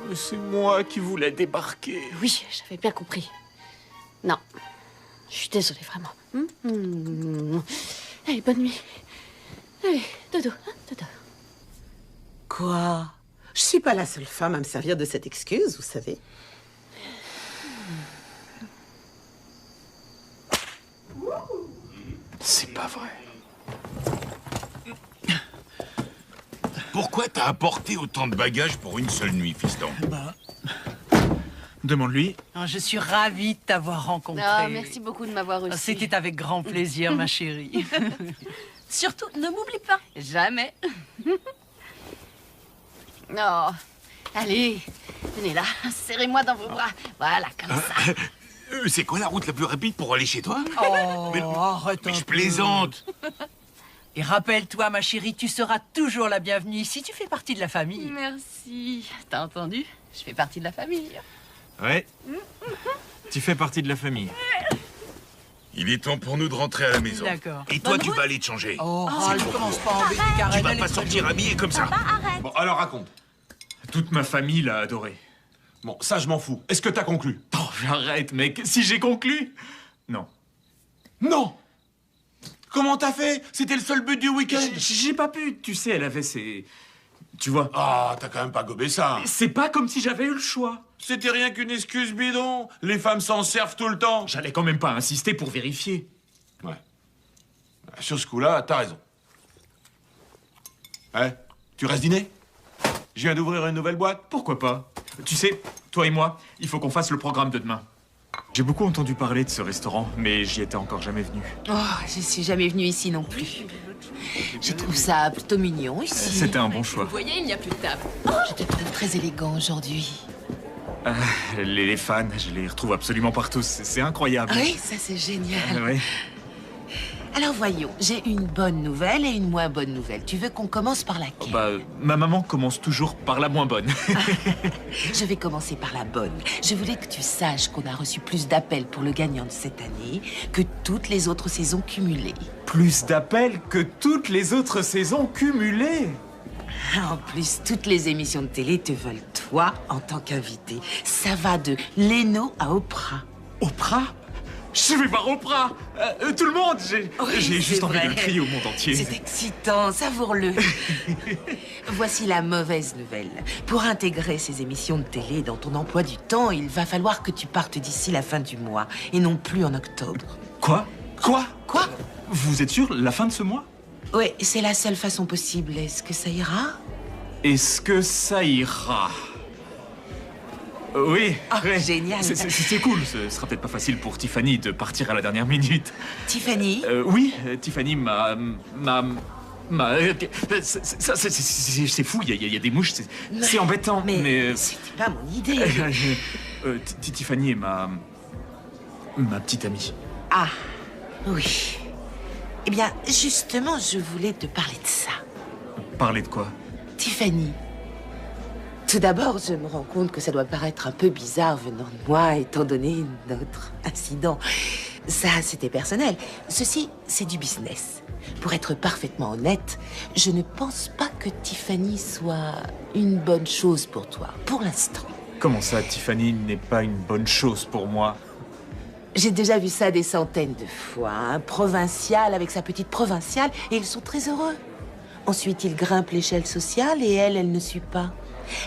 mais c'est moi qui voulais débarquer. Oui, j'avais bien compris. Non, je suis désolée, vraiment. Allez, bonne nuit. Allez, dodo, dodo. Quoi? Je suis pas la seule femme à me servir de cette excuse, vous savez. C'est pas vrai. Pourquoi t'as apporté autant de bagages pour une seule nuit, fiston? Demande-lui. Je suis ravie de t'avoir rencontré. Ah, merci beaucoup de m'avoir reçu. C'était avec grand plaisir, ma chérie. Surtout, ne m'oublie pas. Jamais. Oh, allez, venez là, serrez-moi dans vos bras. Voilà, comme ça. C'est quoi la route la plus rapide pour aller chez toi? Oh, mais arrête mais un je peu. plaisante. Et rappelle-toi, ma chérie, tu seras toujours la bienvenue ici. Tu fais partie de la famille. Merci. T'as entendu? Je fais partie de la famille. Ouais. Tu fais partie de la famille. Il est temps pour nous de rentrer à la maison. D'accord. Et toi, Bonne tu route. vas aller te changer. Oh, C'est Ralph, trop commence court. pas à embêter Karen. Tu vas elle pas est très sortir jolie. habillé comme ça. Bon, alors raconte. Toute ma famille l'a adoré. Bon, ça, je m'en fous. Est-ce que t'as conclu? Oh, j'arrête, mec. Si j'ai conclu... Non. Non! Comment t'as fait? C'était le seul but du week-end. J'ai pas pu. Tu sais, elle avait ses... Tu vois. Ah, t'as quand même pas gobé ça. C'est pas comme si j'avais eu le choix. C'était rien qu'une excuse bidon. Les femmes s'en servent tout le temps. J'allais quand même pas insister pour vérifier. Ouais. Sur ce coup-là, t'as raison. Ouais, tu restes dîner? Je viens d'ouvrir une nouvelle boîte. Pourquoi pas? Tu sais, toi et moi, il faut qu'on fasse le programme de demain. J'ai beaucoup entendu parler de ce restaurant, mais j'y étais encore jamais venu. Oh, je suis jamais venue ici non plus. Je trouve ça plutôt mignon ici. C'était un bon choix. Vous voyez, il n'y a plus de table. Je te trouve très élégant aujourd'hui. Les fans, je les retrouve absolument partout. C'est incroyable. Oui, ça c'est génial. Ouais. Alors voyons, j'ai une bonne nouvelle et une moins bonne nouvelle. Tu veux qu'on commence par laquelle? Bah, ma maman commence toujours par la moins bonne. Je vais commencer par la bonne. Je voulais que tu saches qu'on a reçu plus d'appels pour le gagnant de cette année que toutes les autres saisons cumulées. Plus d'appels que toutes les autres saisons cumulées. En plus, toutes les émissions de télé te veulent toi en tant qu'invité. Ça va de Leno à Oprah. Oprah? Je vais voir Oprah. Tout le monde. J'ai juste envie de le vrai. crier au monde entier. C'est excitant, savoure-le. Voici la mauvaise nouvelle. Pour intégrer ces émissions de télé dans ton emploi du temps, il va falloir que tu partes d'ici la fin du mois et non plus en octobre. Quoi? Quoi? Quoi? Vous êtes sûr? La fin de ce mois? Oui, c'est la seule façon possible. Est-ce que ça ira? Est-ce que ça ira? Oui, ouais. Génial. C'est cool. Ce sera peut-être pas facile pour Tiffany de partir à la dernière minute. Tiffany? Oui, Tiffany c'est fou, il y a des mouches, c'est embêtant, mais... C'était pas mon idée. Tiffany est ma petite amie. Ah, oui. Eh bien, justement, je voulais te parler de ça. Parler de quoi? Tiffany. Tout d'abord, je me rends compte que ça doit paraître un peu bizarre venant de moi, étant donné notre incident. Ça, c'était personnel. Ceci, c'est du business. Pour être parfaitement honnête, je ne pense pas que Tiffany soit une bonne chose pour toi, pour l'instant. Comment ça, Tiffany n'est pas une bonne chose pour moi? J'ai déjà vu ça des centaines de fois. Un provincial avec sa petite provinciale, et ils sont très heureux. Ensuite, il grimpe l'échelle sociale et elle ne suit pas.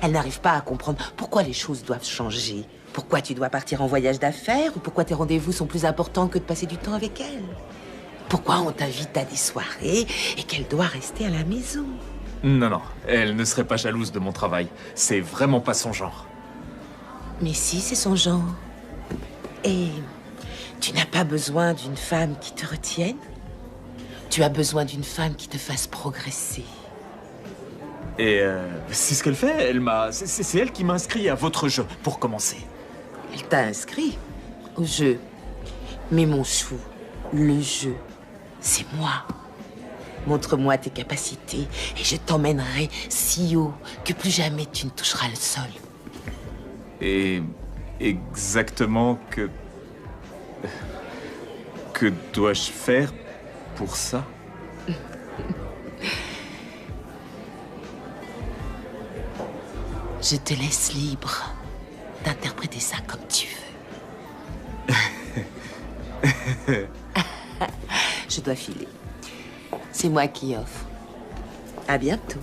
Elle n'arrive pas à comprendre pourquoi les choses doivent changer. Pourquoi tu dois partir en voyage d'affaires ou pourquoi tes rendez-vous sont plus importants que de passer du temps avec elle. Pourquoi on t'invite à des soirées et qu'elle doit rester à la maison. Non, elle ne serait pas jalouse de mon travail. C'est vraiment pas son genre. Mais si, c'est son genre. Et tu n'as pas besoin d'une femme qui te retienne. Tu as besoin d'une femme qui te fasse progresser. Et c'est ce qu'elle fait. C'est elle qui m'a inscrit à votre jeu, pour commencer. Elle t'a inscrit au jeu. Mais mon chou, le jeu, c'est moi. Montre-moi tes capacités et je t'emmènerai si haut que plus jamais tu ne toucheras le sol. Et exactement que dois-je faire pour ça? Je te laisse libre d'interpréter ça comme tu veux. Je dois filer. C'est moi qui offre. À bientôt.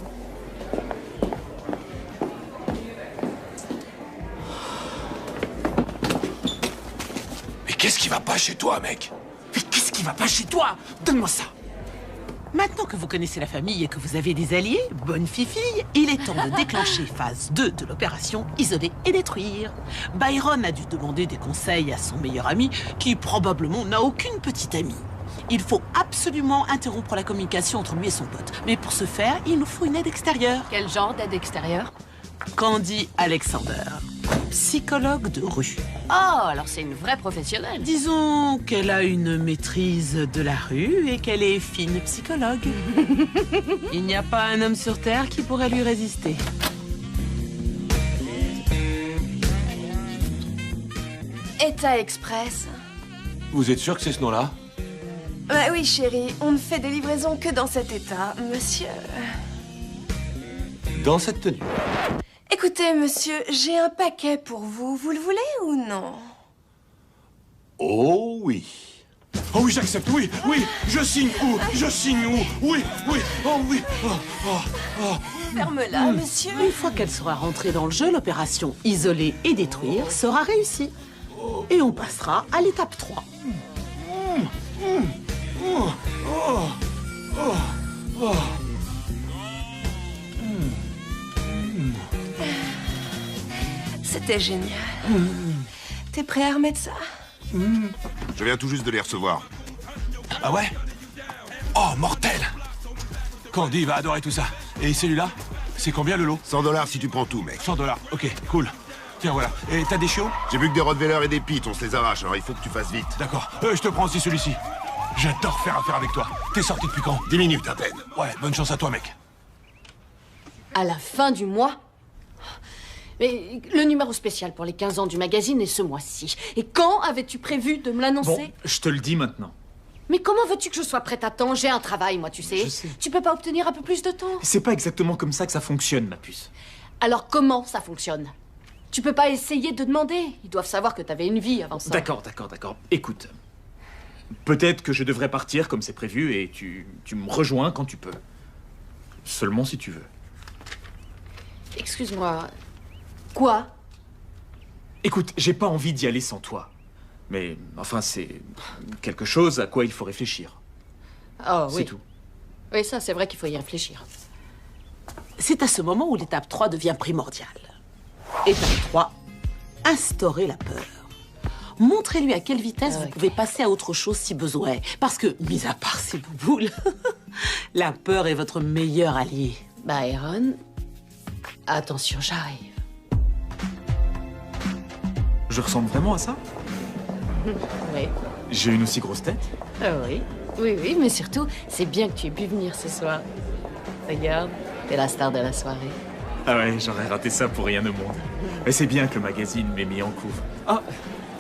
Mais qu'est-ce qui va pas chez toi, mec? Mais qu'est-ce qui va pas chez toi? Donne-moi ça. Maintenant que vous connaissez la famille et que vous avez des alliés, bonne fifille, il est temps de déclencher phase 2 de l'opération isoler et détruire. Byron a dû demander des conseils à son meilleur ami, qui probablement n'a aucune petite amie. Il faut absolument interrompre la communication entre lui et son pote. Mais pour ce faire, il nous faut une aide extérieure. Quel genre d'aide extérieure? Candy Alexander, psychologue de rue. Oh, alors c'est une vraie professionnelle. Disons qu'elle a une maîtrise de la rue et qu'elle est fine psychologue. Il n'y a pas un homme sur Terre qui pourrait lui résister. État Express. Vous êtes sûr que c'est ce nom-là? Bah oui, chérie, on ne fait des livraisons que dans cet état, monsieur. Dans cette tenue. Écoutez, monsieur, j'ai un paquet pour vous. Vous le voulez ou non? Oh oui. Oh oui, j'accepte, oui, oui. Je signe où? Je signe où? Oui, oui, oh oui. Ferme-la, monsieur. Une fois qu'elle sera rentrée dans le jeu, l'opération isoler et détruire sera réussie. Et on passera à l'étape 3. C'était génial. T'es prêt à remettre ça? Je viens tout juste de les recevoir. Ah ouais? Oh, mortel! Candy va adorer tout ça. Et celui-là? C'est combien le lot? 100 $ si tu prends tout, mec. 100 $, ok, cool. Tiens, voilà. Et t'as des chiots? J'ai vu que des Rottweilers et des Pits, on se les arrache, alors il faut que tu fasses vite. D'accord. Je te prends aussi celui-ci. J'adore faire affaire avec toi. T'es sorti depuis quand? 10 minutes à peine. Ouais, bonne chance à toi, mec. À la fin du mois? Mais le numéro spécial pour les 15 ans du magazine est ce mois-ci. Et quand avais-tu prévu de me l'annoncer? Bon, je te le dis maintenant. Mais comment veux-tu que je sois prête à temps? J'ai un travail, moi, tu sais. Je sais. Tu peux pas obtenir un peu plus de temps? C'est pas exactement comme ça que ça fonctionne, ma puce. Alors comment ça fonctionne? Tu peux pas essayer de demander? Ils doivent savoir que t'avais une vie avant ça. D'accord. Écoute, peut-être que je devrais partir comme c'est prévu et tu me rejoins quand tu peux. Seulement si tu veux. Excuse-moi. Quoi? Écoute, j'ai pas envie d'y aller sans toi. Mais, enfin, c'est quelque chose à quoi il faut réfléchir. Oh oui. C'est tout. Oui, ça, c'est vrai qu'il faut y réfléchir. C'est à ce moment où l'étape 3 devient primordiale. Étape 3, instaurer la peur. Montrez-lui à quelle vitesse vous pouvez passer à autre chose si besoin. Parce que, mis à part ces bouboules, la peur est votre meilleur allié. Byron, attention, j'arrive. Je ressemble vraiment à ça? Oui. J'ai une aussi grosse tête? Oui, mais surtout, c'est bien que tu aies pu venir ce soir. Regarde, t'es la star de la soirée. Ah ouais, j'aurais raté ça pour rien au monde. Mais c'est bien que le magazine m'ait mis en couve. Ah,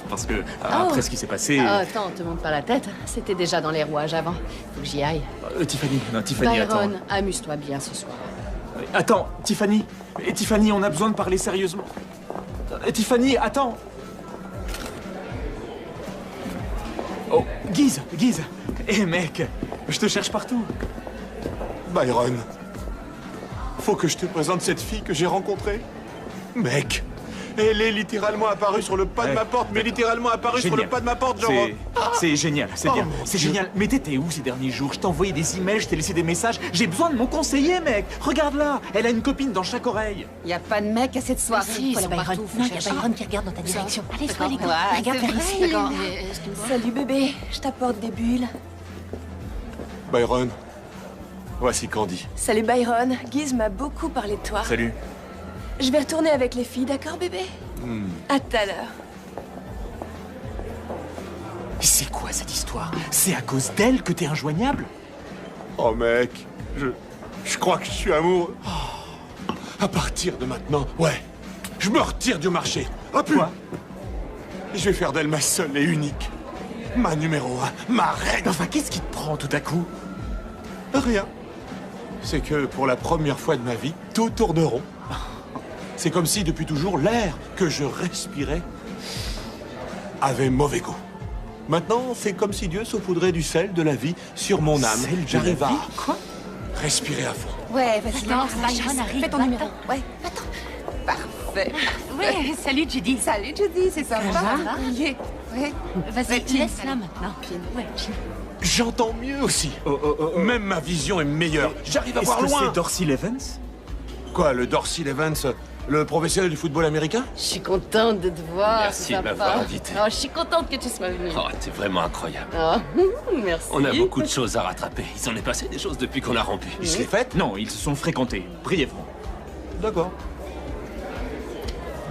parce que après ce qui s'est passé... Attends, te monte pas la tête. C'était déjà dans les rouages avant. Faut que j'y aille. Tiffany, attends. Byron, amuse-toi bien ce soir. Attends, Tiffany, on a besoin de parler sérieusement. Tiffany, attends. Oh, Guise. Eh mec, je te cherche partout. Byron, faut que je te présente cette fille que j'ai rencontrée. Mec, elle est littéralement apparue sur le pas de ma porte, mais littéralement apparue sur le pas de ma porte, genre... C'est génial, c'est bien, c'est Dieu. génial. Mais t'étais où ces derniers jours? Je t'ai envoyé des emails, je t'ai laissé des messages. J'ai besoin de mon conseiller, mec. Regarde là, elle a une copine dans chaque oreille. Y a pas de mec à cette soirée. Si, c'est Byron. Non, y a Byron qui regarde dans ta direction. Allez, sois les gars. Ouais, Regarde c'est vers vrai. ici. D'accord. Salut bébé, je t'apporte des bulles. Byron, voici Candy. Salut Byron, Guise m'a beaucoup parlé de toi. Salut. Je vais retourner avec les filles, d'accord bébé? À tout à l'heure. C'est quoi cette histoire? C'est à cause d'elle que t'es injoignable? Oh mec, je crois que je suis amoureux. À partir de maintenant, ouais, je me retire du marché. Ah plus. Je vais faire d'elle ma seule et unique. Ma numéro 1, ma reine. Enfin, qu'est-ce qui te prend tout à coup? Rien. C'est que pour la première fois de ma vie, tout tourne rond. C'est comme si depuis toujours l'air que je respirais avait mauvais goût. Maintenant, c'est comme si Dieu saupoudrait du sel de la vie sur mon âme. J'arrive à respirer à fond. Ouais, vas-y. Non, Byron arrive. Fais ton numéro. Ouais, attends. Parfait. Oui, salut Judy. Salut Judy, c'est sympa. Ça va? Oui. Ouais. Vas-y, laisse-la maintenant. Ouais, J'entends mieux aussi. Même ma vision est meilleure. J'arrive à voir loin. Est-ce que c'est Dorsey Levens? Quoi, le Dorsey Levens, le professionnel du football américain? Je suis contente de te voir. Merci de m'avoir invité. Oh, je suis contente que tu sois venu. Oh, t'es vraiment incroyable. Oh, merci. On a beaucoup de choses à rattraper. Il s'en est passé des choses depuis qu'on a rompu. Ils se les fêtent? Non, ils se sont fréquentés, brièvement. D'accord.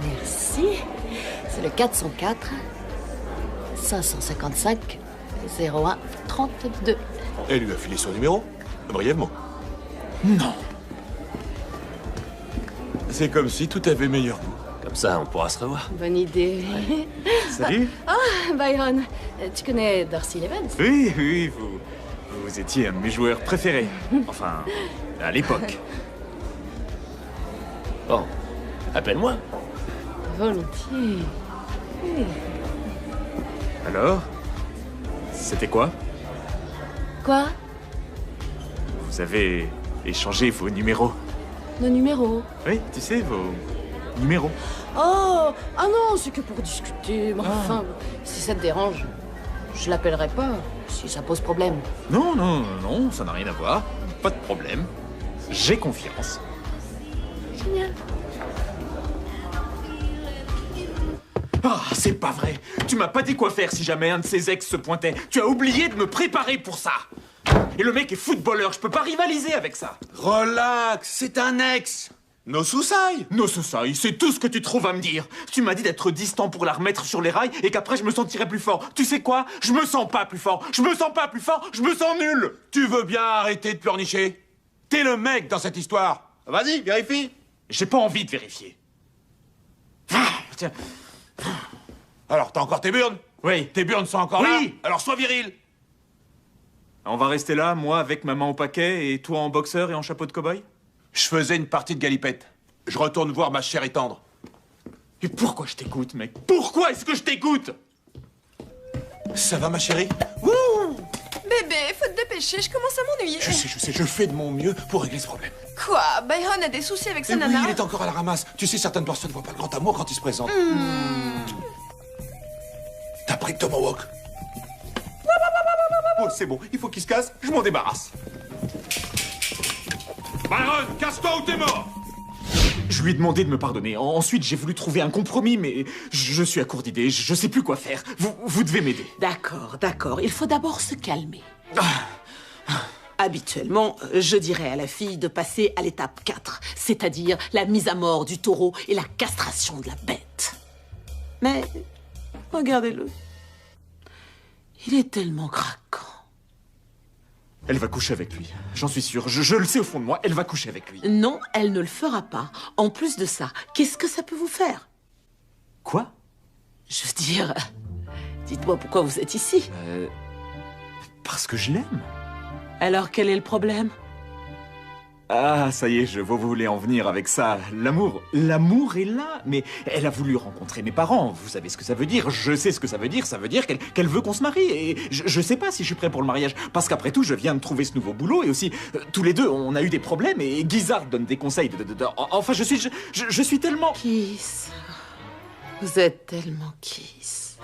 Merci. C'est le 404 555 01 32. Elle lui a filé son numéro? Brièvement. Non. C'est comme si tout avait meilleur goût. Comme ça, on pourra se revoir. Bonne idée. Salut. Ah, Byron, tu connais Dorsey Levens? Oui, oui, vous étiez un de mes joueurs préférés. Enfin, à l'époque. Bon, appelle-moi. Volontiers. Oui. Alors? C'était quoi? Quoi? Vous avez échangé vos numéros. Nos numéros? Oui, tu sais, vos numéros. Oh! Ah non, c'est que pour discuter. Mais enfin, si ça te dérange, je l'appellerai pas, si ça pose problème. Non, non, non, ça n'a rien à voir. Pas de problème. J'ai confiance. Génial. Ah, c'est pas vrai. Tu m'as pas dit quoi faire si jamais un de ses ex se pointait. Tu as oublié de me préparer pour ça. Et le mec est footballeur, je peux pas rivaliser avec ça. Relax, c'est un ex. No soussailles. No soussailles, c'est tout ce que tu trouves à me dire. Tu m'as dit d'être distant pour la remettre sur les rails et qu'après je me sentirais plus fort. Tu sais quoi? Je me sens pas plus fort. Je me sens pas plus fort. Je me sens nul. Tu veux bien arrêter de pleurnicher? T'es le mec dans cette histoire. Vas-y, vérifie. J'ai pas envie de vérifier. Ah, tiens. Alors, t'as encore tes burnes? Oui. Tes burnes sont encore là? Alors sois viril. On va rester là, moi avec ma main au paquet et toi en boxeur et en chapeau de cow-boy? Je faisais une partie de galipette. Je retourne voir ma chère et tendre. Et pourquoi je t'écoute, mec? Pourquoi est-ce que je t'écoute? Ça va, ma chérie? Bébé, faut te dépêcher, je commence à m'ennuyer. Je sais, je fais de mon mieux pour régler ce problème. Quoi? Byron a des soucis avec sa Oui, nana? il est encore à la ramasse. Tu sais, certaines personnes ne voient pas le grand amour quand il se présente. T'as pris le tomahawk? Oh, c'est bon, il faut qu'il se casse, je m'en débarrasse. Byron, casse-toi ou t'es mort! Je lui ai demandé de me pardonner. Ensuite, j'ai voulu trouver un compromis, mais je suis à court d'idées. Je sais plus quoi faire. Vous devez m'aider. D'accord, d'accord. Il faut d'abord se calmer. Habituellement, je dirais à la fille de passer à l'étape 4, c'est-à-dire la mise à mort du taureau et la castration de la bête. Mais, regardez-le. Il est tellement craquant. Elle va coucher avec lui. J'en suis sûr. Je le sais au fond de moi. Elle va coucher avec lui. Non, elle ne le fera pas. En plus de ça, qu'est-ce que ça peut vous faire? Quoi? Je veux dire, dites-moi pourquoi vous êtes ici. Parce que je l'aime. Alors quel est le problème? Ah, ça y est, je vois où vous voulez en venir avec ça. L'amour est là, mais elle a voulu rencontrer mes parents. Vous savez ce que ça veut dire. Je sais ce que ça veut dire. Ça veut dire qu'elle veut qu'on se marie. Et je sais pas si je suis prêt pour le mariage. Parce qu'après tout, je viens de trouver ce nouveau boulot. Et aussi, tous les deux, on a eu des problèmes. Et Guizard donne des conseils. Enfin, je suis tellement... Kiss. Vous êtes tellement Kiss.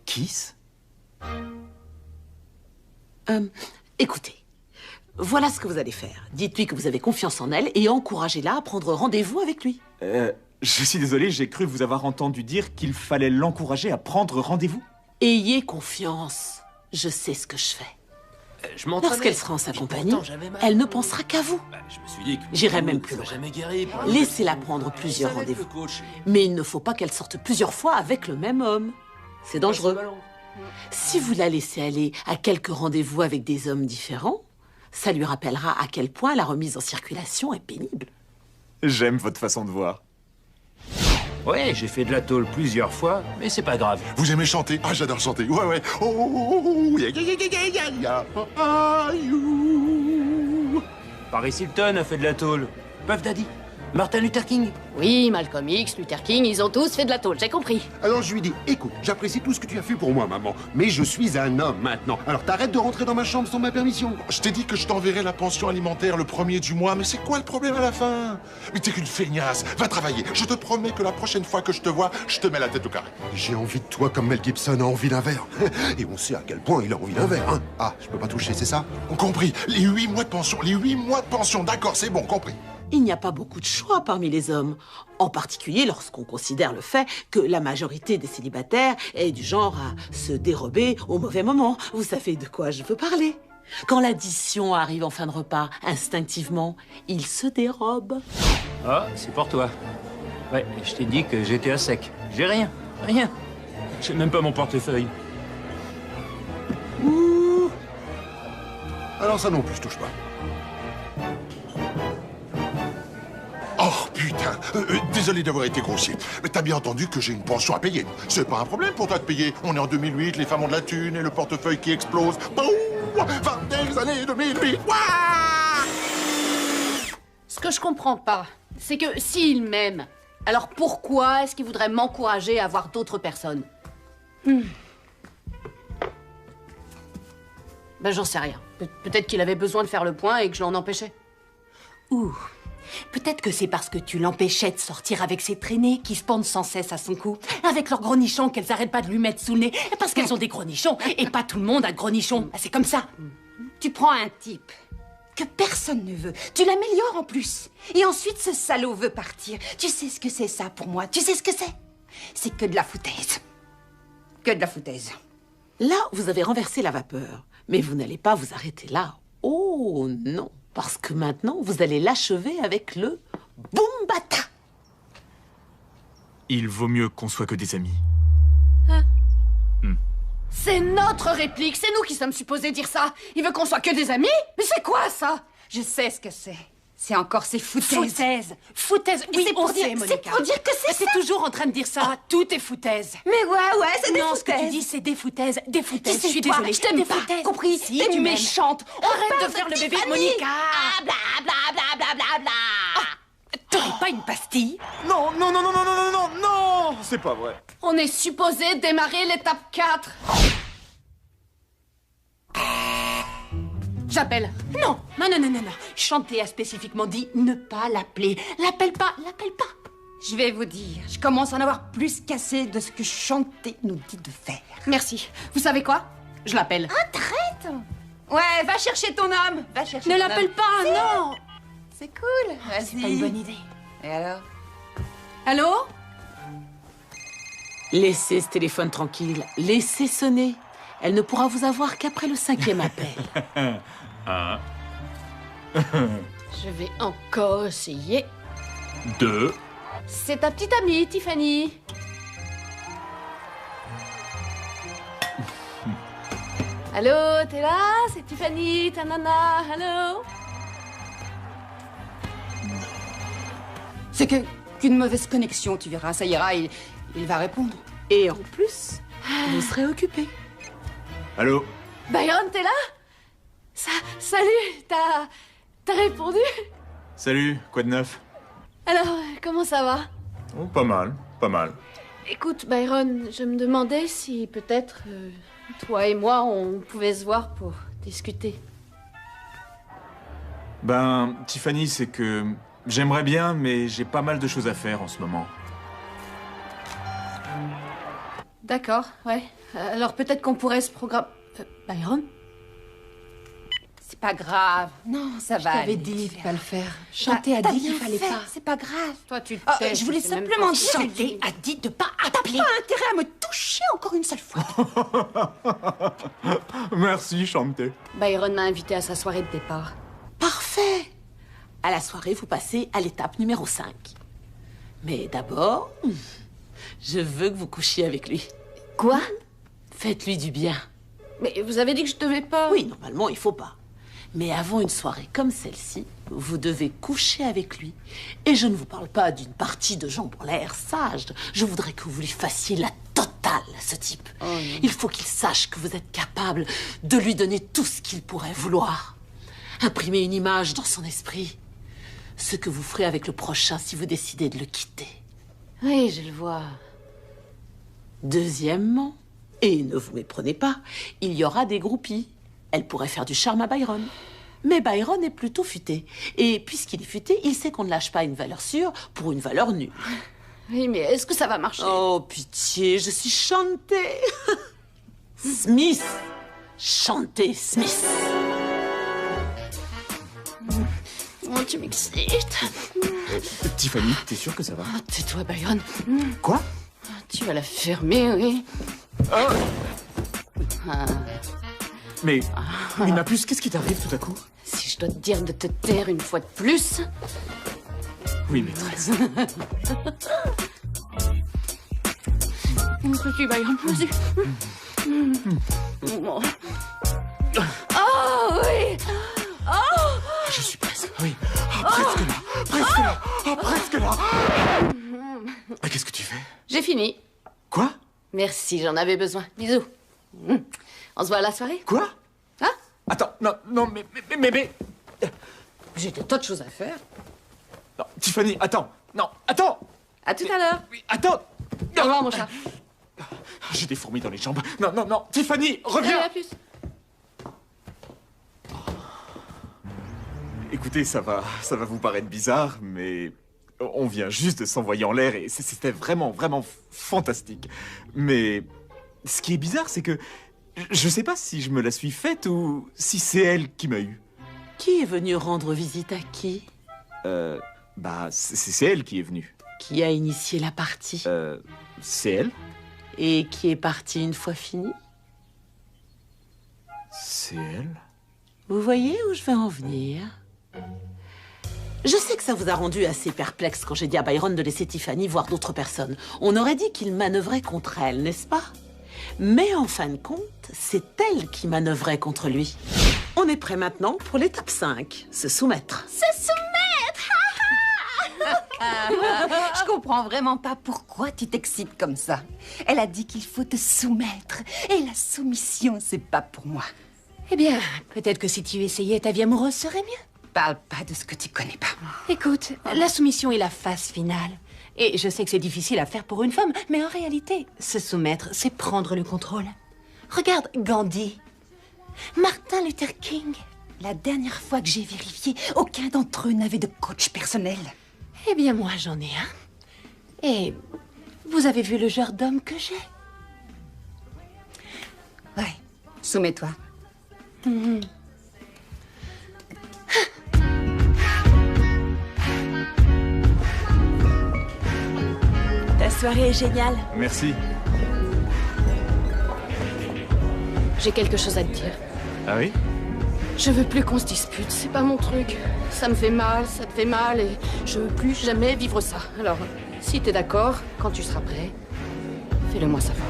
Kiss? Écoutez. Voilà ce que vous allez faire. Dites-lui que vous avez confiance en elle et encouragez-la à prendre rendez-vous avec lui. Je suis désolé, j'ai cru vous avoir entendu dire qu'il fallait l'encourager à prendre rendez-vous. Ayez confiance. Je sais ce que je fais. Je m'entraînais. Lorsqu'elle sera en sa compagnie, pourtant, j'avais mal. elle ne pensera qu'à vous. Je me suis dit que... J'irai même plus loin. Jamais guéri. Laissez-la prendre plusieurs rendez-vous. Mais il ne faut pas qu'elle sorte plusieurs fois avec le même homme. C'est dangereux. Si vous la laissez aller à quelques rendez-vous avec des hommes différents, ça lui rappellera à quel point la remise en circulation est pénible. J'aime votre façon de voir. Ouais, j'ai fait de la tôle plusieurs fois, mais c'est pas grave. Vous aimez chanter? Ah, j'adore chanter. Ouais, ouais. Paris Hilton a fait de la tôle. Puff Daddy. Martin Luther King? Oui, Malcolm X, Luther King, ils ont tous fait de la tôle, j'ai compris. Alors je lui dis, écoute, j'apprécie tout ce que tu as fait pour moi, maman, mais je suis un homme maintenant. Alors t'arrêtes de rentrer dans ma chambre sans ma permission. Je t'ai dit que je t'enverrai la pension alimentaire le 1er du mois, mais c'est quoi le problème à la fin? Mais t'es qu'une feignasse, va travailler. Je te promets que la prochaine fois que je te vois, je te mets la tête au carré. J'ai envie de toi comme Mel Gibson a envie d'un verre. Et on sait à quel point il a envie d'un verre, hein. Ah, je peux pas toucher, c'est ça? Compris, les 8 mois de pension, les 8 mois de pension, d'accord, c'est bon, compris. Il n'y a pas beaucoup de choix parmi les hommes, en particulier lorsqu'on considère le fait que la majorité des célibataires est du genre à se dérober au mauvais moment. Vous savez de quoi je veux parler? Quand l'addition arrive en fin de repas, instinctivement, il se dérobe. Ah, c'est pour toi. Ouais, je t'ai dit que j'étais à sec. J'ai rien, rien. J'ai même pas mon portefeuille. Ouh. Alors ça non plus, je touche pas. Oh putain, désolé d'avoir été grossier, mais t'as bien entendu que j'ai une pension à payer. C'est pas un problème pour toi de payer. On est en 2008, les femmes ont de la thune et le portefeuille qui explose. Boum, 20 des années 2008. Ouah. Ce que je comprends pas, c'est que s'il m'aime, alors pourquoi est-ce qu'il voudrait m'encourager à voir d'autres personnes? Ben j'en sais rien. Peut-être qu'il avait besoin de faire le point et que je l'en empêchais. Ouh. Peut-être que c'est parce que tu l'empêchais de sortir avec ses traînées qui se pendent sans cesse à son cou, avec leurs gros nichons qu'elles arrêtent pas de lui mettre sous le nez, parce qu'elles ont des gros nichons, et pas tout le monde a de gros nichons. C'est comme ça. Tu prends un type que personne ne veut, tu l'améliores en plus, et ensuite ce salaud veut partir. Tu sais ce que c'est ça pour moi? Tu sais ce que c'est? C'est que de la foutaise. Que de la foutaise. Là, vous avez renversé la vapeur, mais vous n'allez pas vous arrêter là. Oh non, parce que maintenant, vous allez l'achever avec le Boombata. Il vaut mieux qu'on soit que des amis. C'est notre réplique, c'est nous qui sommes supposés dire ça. Il veut qu'on soit que des amis? Mais c'est quoi ça? Je sais ce que c'est. C'est encore ces foutaises. Foutaise. Foutaise. Oui, c'est pour dire, Monica. c'est pour dire que c'est ça. T'es toujours en train de dire ça. Tout est foutaise. Mais ouais, c'est des non, foutaises. ce que tu dis, c'est des foutaises. Des foutaises. Tu sais, Je suis toi, désolée. je t'aime Des pas. foutaises. Compris? Si, T'es tu m'aimes. méchante. Arrête de faire le bébé de Tiffany. Monica. Ah, bla, bla, bla, bla, bla, bla. T'aurais pas une pastille? Non, c'est pas vrai. On est supposé démarrer l'étape 4. J'appelle. Non. Chanté a spécifiquement dit ne pas l'appeler. L'appelle pas. Je vais vous dire, je commence à en avoir plus qu'assez de ce que Chanté nous dit de faire. Merci. Vous savez quoi? Je l'appelle. Un traître? Ouais, va chercher ton homme. Va chercher Ne ton l'appelle homme. pas, Si. non. C'est cool. Vas-y. C'est pas une bonne idée. Et alors? Allô? Laissez ce téléphone tranquille. Laissez sonner. Elle ne pourra vous avoir qu'après le 5e appel. Je vais encore essayer. 2. C'est ta petite amie, Tiffany. Allô, t'es là? C'est Tiffany, ta nana. Allô? C'est qu'une mauvaise connexion, tu verras. Ça ira, il va répondre. Et en plus, vous serez occupé. Allô? Byron, t'es là? Salut, t'as répondu? Salut, quoi de neuf? Alors, comment ça va? Oh, pas mal, pas mal. Écoute, Byron, je me demandais si peut-être toi et moi, on pouvait se voir pour discuter. Ben, Tiffany, c'est que j'aimerais bien, mais j'ai pas mal de choses à faire en ce moment. D'accord, ouais. Alors peut-être qu'on pourrait se programmer... Byron? C'est pas grave. Non, ça va. Je t'avais aller. dit de pas le faire. Chanté a T'as dit bien qu'il fallait fait, pas. C'est pas grave. Toi, tu te Ah, tais, je voulais sais même simplement pas. dire... Chanté a dit de pas T'as appeler. pas intérêt à me toucher encore une seule fois. Merci, Chanté. Byron m'a invité à sa soirée de départ. Parfait. À la soirée, vous passez à l'étape numéro 5. Mais d'abord, je veux que vous couchiez avec lui. Quoi? Faites-lui du bien. Mais vous avez dit que je devais pas... Oui, normalement, il faut pas. Mais avant une soirée comme celle-ci, vous devez coucher avec lui. Et je ne vous parle pas d'une partie de jambes en l'air sage. Je voudrais que vous lui fassiez la totale à ce type. Oh, non. Il faut qu'il sache que vous êtes capable de lui donner tout ce qu'il pourrait vouloir. Imprimer une image dans son esprit. ce que vous ferez avec le prochain si vous décidez de le quitter. Oui, je le vois. Deuxièmement, et ne vous méprenez pas, il y aura des groupies. Elle pourrait faire du charme à Byron. Mais Byron est plutôt futé. Et puisqu'il est futé, il sait qu'on ne lâche pas une valeur sûre pour une valeur nulle. Oui, mais est-ce que ça va marcher? Oh, pitié, je suis chantée. Smith. Chantez, Smith. Oh, tu m'excites. Tiffany, t'es sûre que ça va? Oh, tais-toi, Byron. Quoi? Tu vas la fermer, oui. Ah. Mais ma puce, qu'est-ce qui t'arrive tout à coup? Si je dois te dire de te taire une fois de plus... Oui, maîtresse. Vas-y, Byron, vas-y. Oh, oui. Oh. Je suis presque, oui. Oh, presque là. Presque là. Oh, presque là. Ah, qu'est-ce que tu fais? J'ai fini. Quoi? Merci, j'en avais besoin. Bisous. On se voit à la soirée? Quoi? Hein? Attends, non, mais... J'ai des tas de choses à faire. Non, Tiffany, attends. Non, attends. À tout à l'heure. Oui, attends. Au revoir, mon chat. J'ai des fourmis dans les jambes. Non, Tiffany, reviens. À plus. Écoutez, ça va vous paraître bizarre, mais on vient juste de s'envoyer en l'air et c'était vraiment fantastique. Mais ce qui est bizarre, c'est que je sais pas si je me la suis faite ou si c'est elle qui m'a eu. Qui est venu rendre visite à qui? C'est elle qui est venue. Qui a initié la partie? C'est elle. Et qui est partie une fois fini? C'est elle. Vous voyez où je veux en venir? Je sais que ça vous a rendu assez perplexe quand j'ai dit à Byron de laisser Tiffany voir d'autres personnes. On aurait dit qu'il manœuvrait contre elle, n'est-ce pas? Mais en fin de compte, c'est elle qui manœuvrait contre lui. On est prêt maintenant pour l'étape 5, se soumettre. Se soumettre. Je comprends vraiment pas pourquoi tu t'excites comme ça. Elle a dit qu'il faut te soumettre. Et la soumission, c'est pas pour moi. Eh bien, peut-être que si tu essayais, ta vie amoureuse serait mieux. Parle pas de ce que tu connais pas. Écoute, la soumission est la phase finale. Et je sais que c'est difficile à faire pour une femme, mais en réalité, se soumettre, c'est prendre le contrôle. Regarde Gandhi, Martin Luther King. La dernière fois que j'ai vérifié, aucun d'entre eux n'avait de coach personnel. Eh bien, moi, j'en ai un. Et vous avez vu le genre d'homme que j'ai? Ouais, soumets-toi. Ta soirée est géniale. Merci. J'ai quelque chose à te dire. Ah oui? Je veux plus qu'on se dispute, c'est pas mon truc. Ça me fait mal, ça te fait mal et je veux plus jamais vivre ça. Alors, si t'es d'accord, quand tu seras prêt, fais-le moi savoir.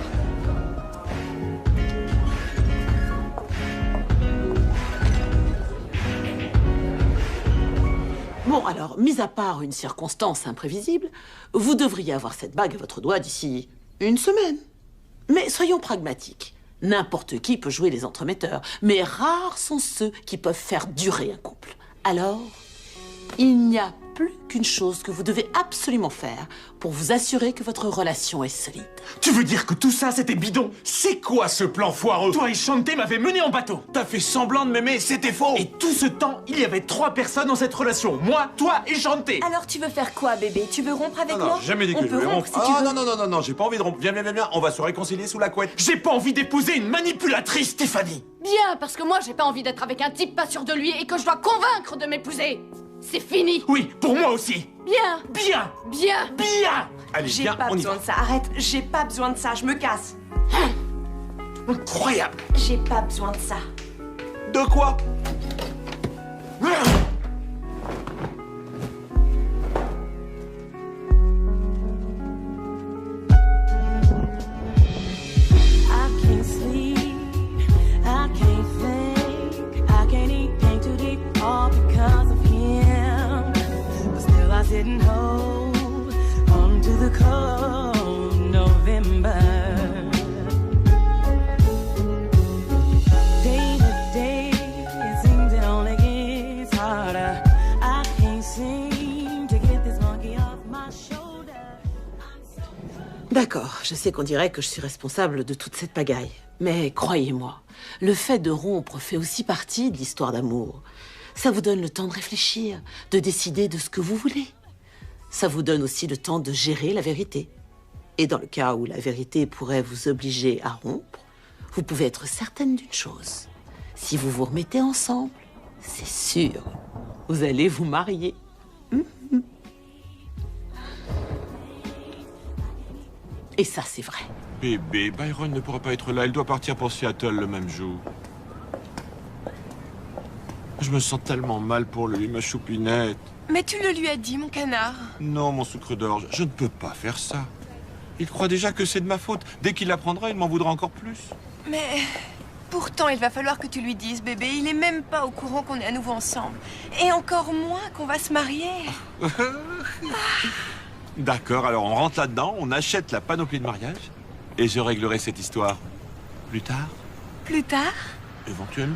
Bon, alors, mis à part une circonstance imprévisible, vous devriez avoir cette bague à votre doigt d'ici une semaine. Mais soyons pragmatiques. N'importe qui peut jouer les entremetteurs, mais rares sont ceux qui peuvent faire durer un couple. Alors, il n'y a plus qu'une chose que vous devez absolument faire pour vous assurer que votre relation est solide. Tu veux dire que tout ça, c'était bidon? C'est quoi ce plan foireux? Toi et Shanté m'avez mené en bateau. T'as fait semblant de m'aimer, c'était faux. Et tout ce temps, il y avait 3 personnes dans cette relation. Moi, toi et Shanté. Alors tu veux faire quoi, bébé? Tu veux rompre avec Non, moi? j'ai jamais dit que On je peut voulais rompre rompre. si tu veux. Non, j'ai pas envie de rompre. Viens, on va se réconcilier sous la couette. J'ai pas envie d'épouser une manipulatrice, Stéphanie. Bien, parce que moi, j'ai pas envie d'être avec un type pas sûr de lui et que je dois convaincre de m'épouser. C'est fini. Oui, pour moi aussi. Bien. Bien. Bien. Bien. Allez, J'ai viens, pas on y besoin va. de ça. Arrête, j'ai pas besoin de ça. Je me casse. Incroyable. J'ai pas besoin de ça. De quoi? I can't sleep, I can't think, I can't eat, think too deep, all because of him. But still I sit and hold on to the cold November. Day to day, it seems je sais qu'on dirait que je suis responsable de toute cette pagaille. Mais croyez-moi, le fait de rompre fait aussi partie de l'histoire d'amour. Ça vous donne le temps de réfléchir, de décider de ce que vous voulez. Ça vous donne aussi le temps de gérer la vérité. Et dans le cas où la vérité pourrait vous obliger à rompre, vous pouvez être certaine d'une chose. Si vous vous remettez ensemble, c'est sûr, vous allez vous marier. Et ça, c'est vrai. Bébé, Byron ne pourra pas être là. Il doit partir pour Seattle le même jour. Je me sens tellement mal pour lui, ma choupinette. Mais tu le lui as dit, mon canard. Non, mon sucre d'orge, je ne peux pas faire ça. Il croit déjà que c'est de ma faute. Dès qu'il l'apprendra, il m'en voudra encore plus. Mais pourtant, il va falloir que tu lui dises, bébé. Il est même pas au courant qu'on est à nouveau ensemble. Et encore moins qu'on va se marier. D'accord, alors on rentre là-dedans, on achète la panoplie de mariage, et je réglerai cette histoire plus tard. Plus tard? Éventuellement.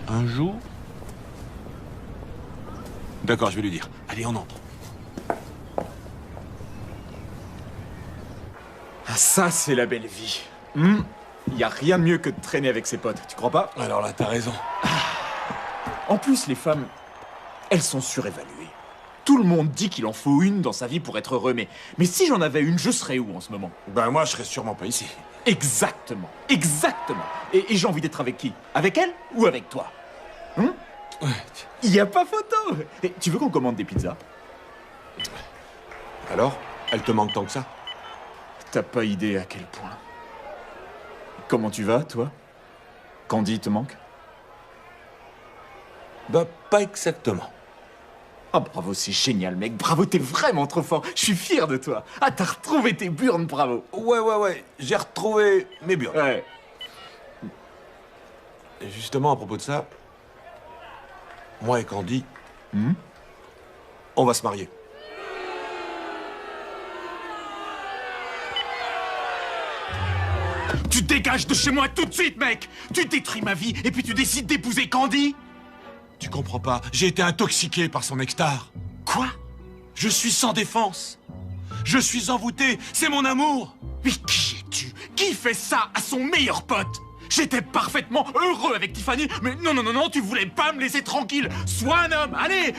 Un jour. D'accord, je vais lui dire. Allez, on entre. Ah, ça, c'est la belle vie. Il y a rien de mieux que de traîner avec ses potes, tu crois pas? Alors là, t'as raison. En plus, les femmes, elles sont surévaluées. Tout le monde dit qu'il en faut une dans sa vie pour être heureux, mais si j'en avais une, je serais où en ce moment? Ben moi, je serais sûrement pas ici. Exactement, exactement. Et j'ai envie d'être avec qui? Avec elle ou avec toi? Il n'y a pas photo. Et tu veux qu'on commande des pizzas? Alors? Elle te manque tant que ça? T'as pas idée à quel point. Comment tu vas, toi? Candy te manque? Bah, pas exactement. Ah, bravo, c'est génial, mec. Bravo, t'es vraiment trop fort. Je suis fier de toi. Ah, t'as retrouvé tes burnes, bravo. Ouais. J'ai retrouvé mes burnes. Ouais. Et justement, à propos de ça, moi et Candy, on va se marier. Tu dégages de chez moi tout de suite, mec. Tu détruis ma vie et puis tu décides d'épouser Candy. Tu comprends pas, j'ai été intoxiqué par son nectar. Quoi? Je suis sans défense. Je suis envoûté, c'est mon amour. Mais qui es-tu? Qui fait ça à son meilleur pote? J'étais parfaitement heureux avec Tiffany, mais non, tu voulais pas me laisser tranquille. Sois un homme, allez,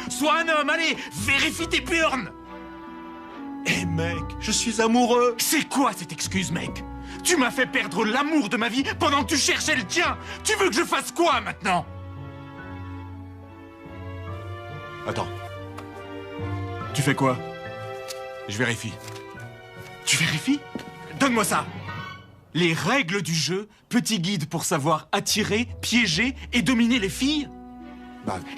vérifie tes burnes. Eh mec, je suis amoureux. C'est quoi cette excuse, mec? Tu m'as fait perdre l'amour de ma vie pendant que tu cherchais le tien. Tu veux que je fasse quoi maintenant? Attends. Tu fais quoi? Je vérifie. Tu vérifies? Donne-moi ça. Les règles du jeu, petit guide pour savoir attirer, piéger et dominer les filles?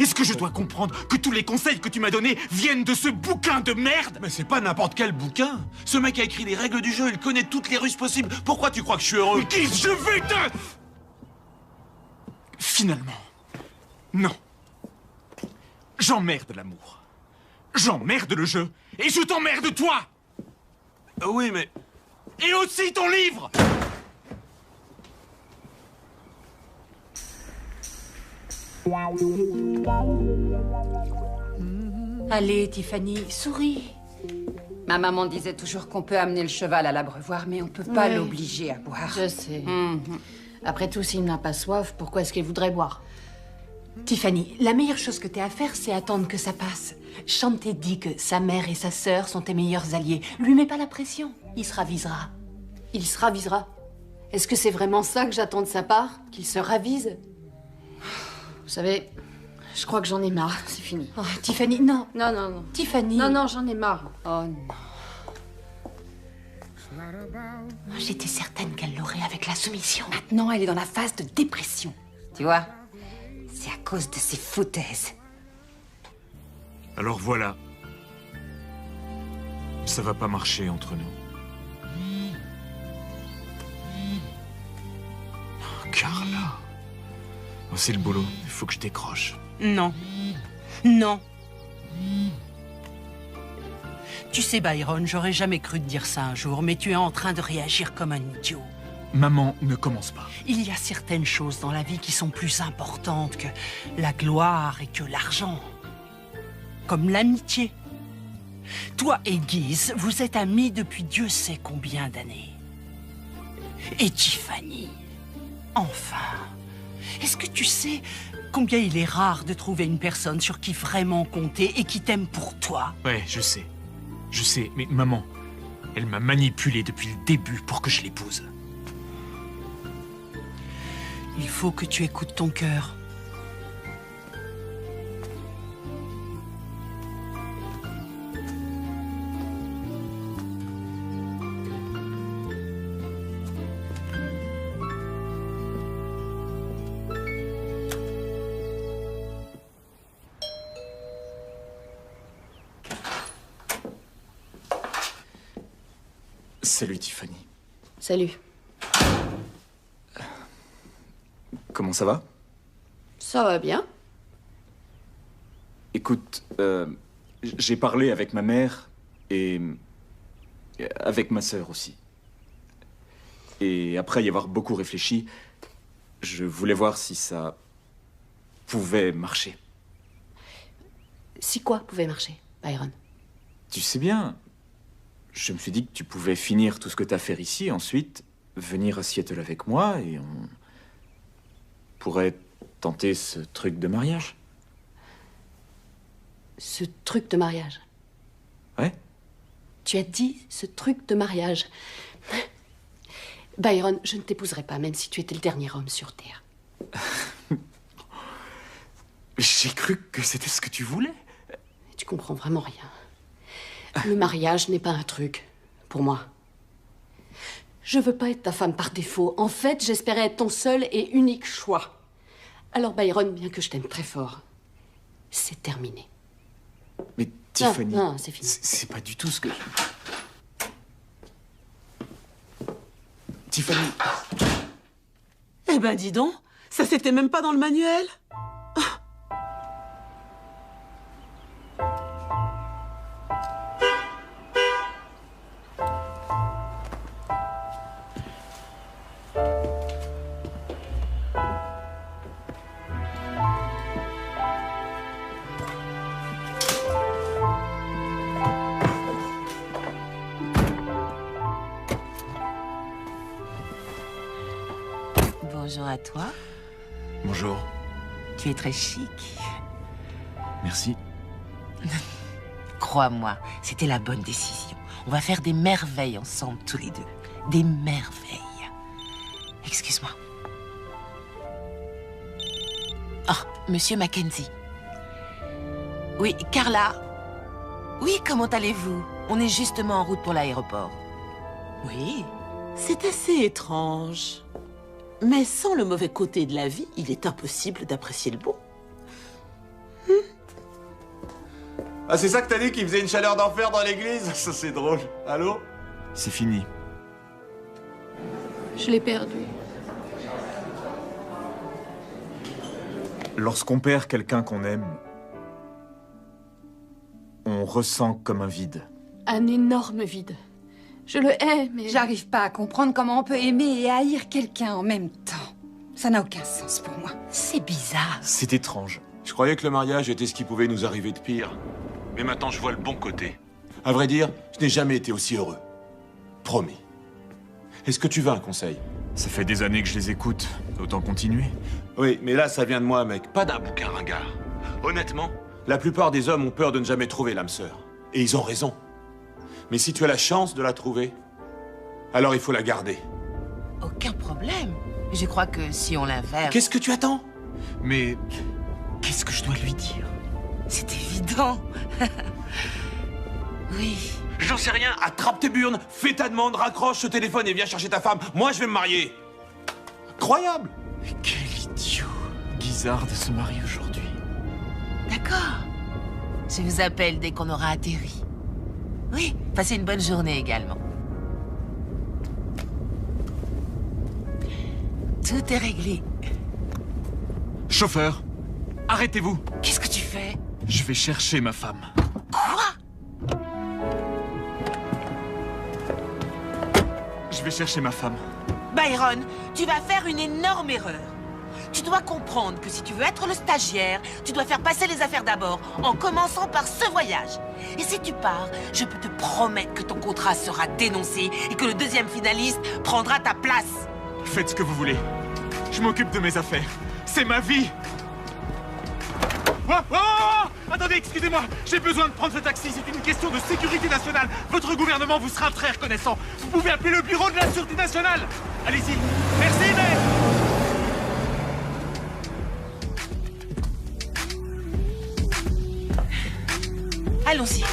Est-ce que je dois comprendre que tous les conseils que tu m'as donnés viennent de ce bouquin de merde? Mais c'est pas n'importe quel bouquin. Ce mec a écrit les règles du jeu, il connaît toutes les ruses possibles. Pourquoi tu crois que je suis heureux? Mais qui je vais te... Finalement, non. J'emmerde l'amour. J'emmerde le jeu. Et je t'emmerde toi. Oui, mais... Et aussi ton livre. Allez, Tiffany, souris. Ma maman disait toujours qu'on peut amener le cheval à l'abreuvoir, mais on peut pas Oui. l'obliger à boire. Je sais. Après tout, s'il n'a pas soif, pourquoi est-ce qu'il voudrait boire? Tiffany, la meilleure chose que t'aies à faire, c'est attendre que ça passe. Chante dit que sa mère et sa sœur sont tes meilleurs alliés. Lui mets pas la pression, il se ravisera. Il se ravisera? Est-ce que c'est vraiment ça que j'attends de sa part? Qu'il se ravise? Vous savez, je crois que j'en ai marre, c'est fini. Oh, Tiffany, non. Non. Tiffany. Non, j'en ai marre. Oh non. J'étais certaine qu'elle l'aurait avec la soumission. Maintenant, elle est dans la phase de dépression. Tu vois? C'est à cause de ces foutaises. Alors voilà. Ça va pas marcher entre nous. Oh, Carla. Oh, c'est le boulot. Il faut que je décroche. Non. Tu sais, Byron, j'aurais jamais cru te dire ça un jour, mais tu es en train de réagir comme un idiot. Maman, ne commence pas. Il y a certaines choses dans la vie qui sont plus importantes que la gloire et que l'argent. Comme l'amitié. Toi et Guise, vous êtes amis depuis Dieu sait combien d'années. Et Tiffany, enfin, est-ce que tu sais combien il est rare de trouver une personne sur qui vraiment compter et qui t'aime pour toi? Ouais, je sais. Je sais, mais maman, elle m'a manipulé depuis le début pour que je l'épouse. Il faut que tu écoutes ton cœur. Salut Tiffany. Salut. Comment ça va? Ça va bien. Écoute, j'ai parlé avec ma mère et avec ma sœur aussi. Et après y avoir beaucoup réfléchi, je voulais voir si ça pouvait marcher. Si quoi pouvait marcher, Byron? Tu sais bien, je me suis dit que tu pouvais finir tout ce que t'as à faire ici, ensuite venir à Seattle avec moi et on pourrait tenter ce truc de mariage. Ce truc de mariage? Ouais. Tu as dit ce truc de mariage. Byron, je ne t'épouserai pas, même si tu étais le dernier homme sur Terre. J'ai cru que c'était ce que tu voulais. Tu comprends vraiment rien. Le mariage n'est pas un truc, pour moi. Je veux pas être ta femme par défaut. En fait, j'espérais être ton seul et unique choix. Alors Byron, bien que je t'aime très fort, c'est terminé. Mais Tiffany... Non, c'est fini. C'est pas du tout ce que... Tiffany... Eh ben dis donc, ça c'était même pas dans le manuel. Bonjour à toi. Bonjour. Tu es très chic. Merci. Crois-moi, c'était la bonne décision. On va faire des merveilles ensemble, tous les deux. Des merveilles. Excuse-moi. Oh, Monsieur Mackenzie. Oui, Carla. Oui, comment allez-vous? On est justement en route pour l'aéroport. Oui, c'est assez étrange. Mais sans le mauvais côté de la vie, il est impossible d'apprécier le beau. Ah, c'est ça que t'as dit qu'il faisait une chaleur d'enfer dans l'église? Ça, c'est drôle. Allô? C'est fini. Je l'ai perdu. Lorsqu'on perd quelqu'un qu'on aime, on ressent comme un vide. Un énorme vide. Je le hais, mais... J'arrive pas à comprendre comment on peut aimer et haïr quelqu'un en même temps. Ça n'a aucun sens pour moi. C'est bizarre. C'est étrange. Je croyais que le mariage était ce qui pouvait nous arriver de pire. Mais maintenant, je vois le bon côté. À vrai dire, je n'ai jamais été aussi heureux. Promis. Est-ce que tu veux un conseil? Ça fait des années que je les écoute. Autant continuer. Oui, mais là, ça vient de moi, mec. Pas d'un bouquin ringard. Honnêtement, la plupart des hommes ont peur de ne jamais trouver l'âme sœur. Et ils ont raison. Mais si tu as la chance de la trouver, alors il faut la garder. Aucun problème. Je crois que si on l'inverse... Qu'est-ce que tu attends? Mais qu'est-ce que je dois lui dire? C'est évident. Oui. J'en sais rien. Attrape tes burnes, fais ta demande, raccroche ce téléphone et viens chercher ta femme. Moi, je vais me marier. Incroyable. Mais quel idiot. Guisard de se marier aujourd'hui. D'accord. Je vous appelle dès qu'on aura atterri. Oui, passez une bonne journée également. Tout est réglé. Chauffeur, arrêtez-vous. Qu'est-ce que tu fais? Je vais chercher ma femme. Quoi? Je vais chercher ma femme. Byron, tu vas faire une énorme erreur. Tu dois comprendre que si tu veux être le stagiaire, tu dois faire passer les affaires d'abord, en commençant par ce voyage. Et si tu pars, je peux te promettre que ton contrat sera dénoncé et que le deuxième finaliste prendra ta place. Faites ce que vous voulez. Je m'occupe de mes affaires. C'est ma vie. Oh, oh, oh, attendez, excusez-moi. J'ai besoin de prendre ce taxi. C'est une question de sécurité nationale. Votre gouvernement vous sera très reconnaissant. Vous pouvez appeler le bureau de la sûreté nationale. Allez-y. Merci, mais... Allons-y.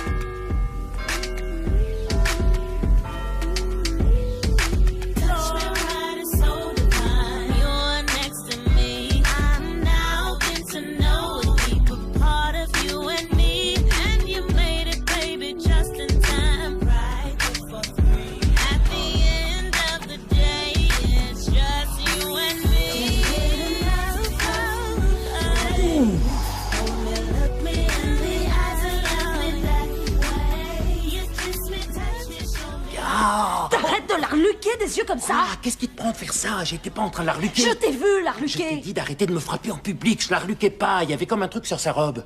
T'arrêtes de l'arluquer des yeux comme ça. Ah, qu'est-ce qui te prend de faire ça? J'étais pas en train de l'arluquer. Je t'ai vu Je l'arluquer. t'ai dit d'arrêter de me frapper en public. Je l'arluquais pas. Il y avait comme un truc sur sa robe.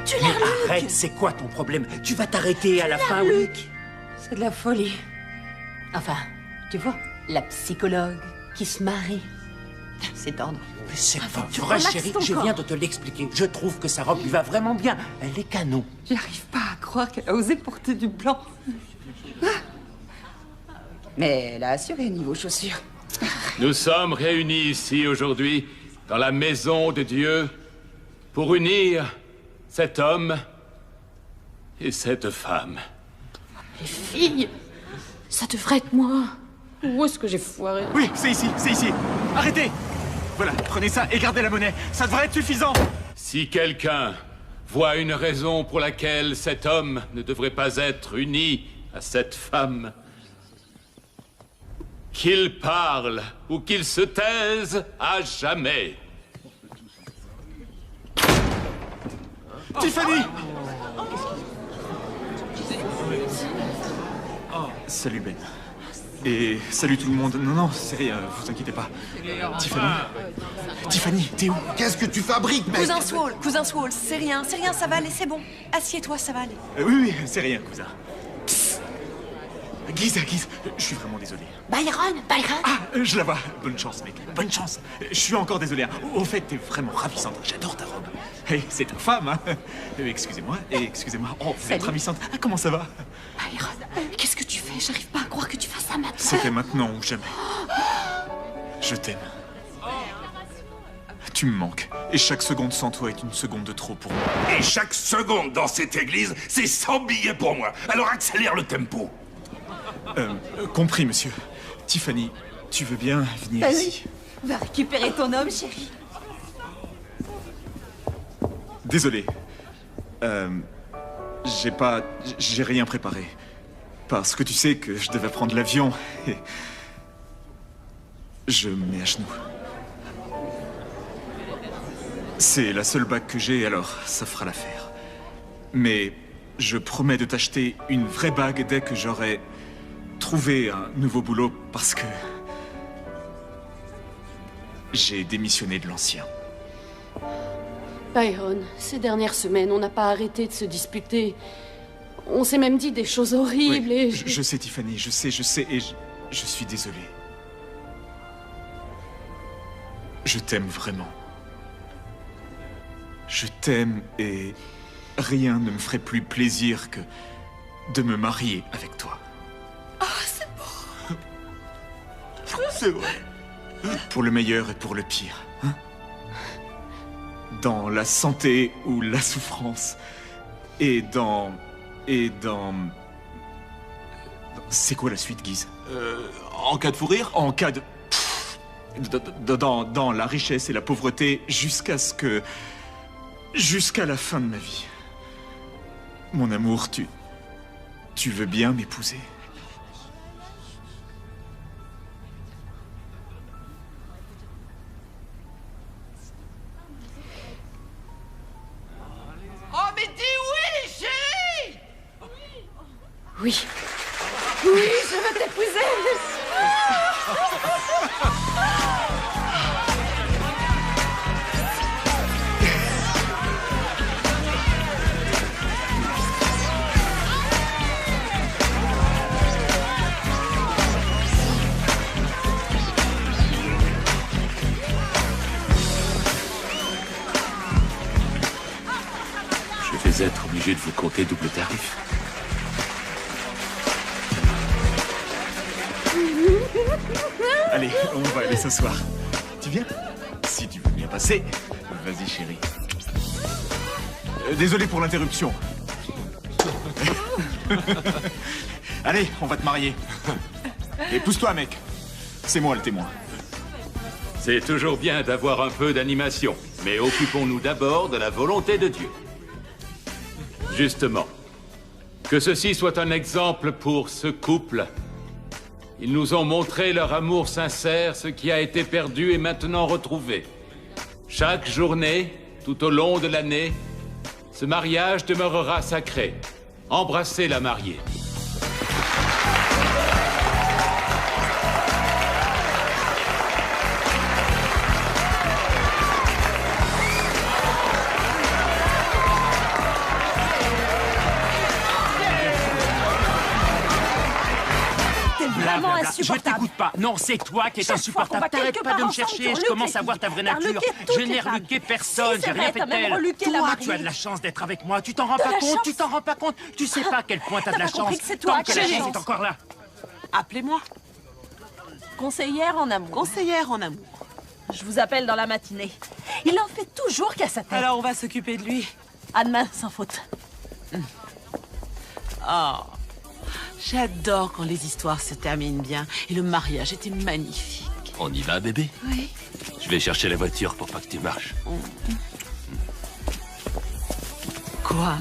Tu l'arluques. Arrête, c'est quoi ton problème? Tu vas t'arrêter à la fin, oui? C'est de la folie. Enfin, tu vois, la psychologue qui se marie. C'est tendre. Mais c'est pas tu vrai, relaxes chérie. ton Je corps. viens de te l'expliquer. Je trouve que sa robe lui va vraiment bien. Elle est canon. J'arrive pas à croire qu'elle a osé porter du blanc. Mais elle a assuré niveau chaussures. Nous sommes réunis ici aujourd'hui, dans la maison de Dieu, pour unir cet homme et cette femme. Les filles, ça devrait être moi. Où est-ce que j'ai foiré? Oui, c'est ici, c'est ici. Arrêtez. Voilà, prenez ça et gardez la monnaie. Ça devrait être suffisant. Si quelqu'un voit une raison pour laquelle cet homme ne devrait pas être uni à cette femme, qu'il parle ou qu'il se taise à jamais. Tiffany! Salut Ben. Et salut tout le monde. Non, non, c'est rien, vous inquiétez pas. Tiffany? Tiffany, t'es où? Qu'est-ce que tu fabriques, mec? Cousin Swall, c'est rien, ça va aller, c'est bon. Assieds-toi, ça va aller. Oui, oui, c'est rien, cousin. Psst. Guise, je suis vraiment désolé. Byron. Ah, je la vois. Bonne chance, mec. Bonne chance. Je suis encore désolé. Hein. Au fait, t'es vraiment ravissante. J'adore ta robe. Hey, c'est ta femme, hein. Excusez-moi. Oh, vous êtes ravissante. Ah, comment ça va? Byron, qu'est-ce que tu fais? J'arrive pas à croire que tu fasses ça maintenant. C'était maintenant ou jamais. Je t'aime. Tu me manques. Et chaque seconde sans toi est une seconde de trop pour moi. Et chaque seconde dans cette église, c'est 100 billets pour moi. Alors accélère le tempo. Compris, monsieur. Tiffany, tu veux bien venir ici? Va récupérer ton homme, chérie. Désolé. J'ai rien préparé. Parce que tu sais que je devais prendre l'avion et... Je me mets à genoux. C'est la seule bague que j'ai, alors ça fera l'affaire. Mais je promets de t'acheter une vraie bague dès que j'aurai trouvé un nouveau boulot parce que... j'ai démissionné de l'ancien. Byron, ces dernières semaines, on n'a pas arrêté de se disputer. On s'est même dit des choses horribles Oui, et... je sais, Tiffany, je sais, et je suis désolé. Je t'aime vraiment. Je t'aime et rien ne me ferait plus plaisir que de me marier avec toi. Oh, c'est beau. C'est vrai. Pour le meilleur et pour le pire, hein? Dans la santé ou la souffrance. Et dans... C'est quoi la suite, Guise? En cas de fou rire? En cas de... Dans la richesse et la pauvreté jusqu'à ce que... Jusqu'à la fin de ma vie. Mon amour, tu veux bien m'épouser? Oh, mais dis oui, chérie! Oui. Oui, je veux t'épouser. Je vais être obligé de vous compter double tarif. Allez, on va aller s'asseoir. Tu viens? Si tu veux bien passer, vas-y chérie. Désolé pour l'interruption. Allez, on va te marier. Et pousse-toi, mec. C'est moi le témoin. C'est toujours bien d'avoir un peu d'animation, mais occupons-nous d'abord de la volonté de Dieu. Justement, que ceci soit un exemple pour ce couple. Ils nous ont montré leur amour sincère, ce qui a été perdu est maintenant retrouvé. Chaque journée, tout au long de l'année, ce mariage demeurera sacré. Embrassez la mariée. Je t'écoute pas. Non, c'est toi qui es insupportable. T'arrêtes pas de me chercher. Je commence à voir ta vraie nature. Je n'ai reluqué personne. J'ai rien fait d'elle. Toi, tu as de la chance d'être avec moi. Tu t'en rends pas compte. Tu t'en rends pas compte. Tu sais pas à quel point t'as de la chance. Tant que la chance est encore là. Appelez-moi. Conseillère en amour. Conseillère en amour. Je vous appelle dans la matinée. Il en fait toujours qu'à sa tête. Alors on va s'occuper de lui. À demain, sans faute. Oh. J'adore quand les histoires se terminent bien. Et le mariage était magnifique. On y va, bébé? Oui. Je vais chercher la voiture pour pas que tu marches. Quoi?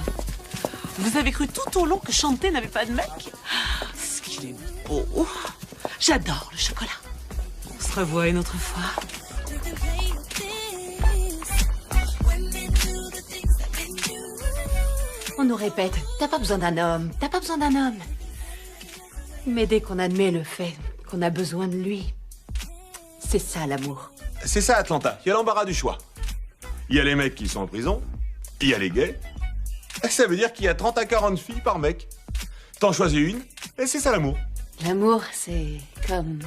Vous avez cru tout au long que Chanté n'avait pas de mec? Ce qu'il est beau. J'adore le chocolat. On se revoit une autre fois. On nous répète, t'as pas besoin d'un homme, t'as pas besoin d'un homme. Mais dès qu'on admet le fait qu'on a besoin de lui, c'est ça l'amour. C'est ça, Atlanta. Il y a l'embarras du choix. Il y a les mecs qui sont en prison, il y a les gays. Ça veut dire qu'il y a 30 à 40 filles par mec. T'en choisis une, et c'est ça l'amour. L'amour, c'est comme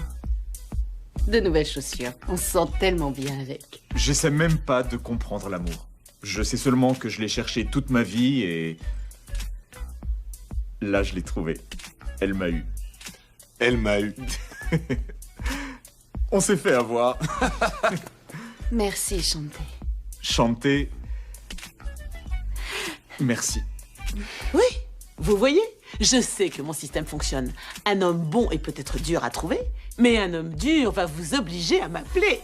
de nouvelles chaussures. On se sent tellement bien avec. J'essaie même pas de comprendre l'amour. Je sais seulement que je l'ai cherché toute ma vie et... Là, je l'ai trouvé. Elle m'a eu. Elle m'a eu. On s'est fait avoir. Merci, Chanté. Chanté. Merci. Oui, vous voyez, je sais que mon système fonctionne. Un homme bon est peut-être dur à trouver, mais un homme dur va vous obliger à m'appeler.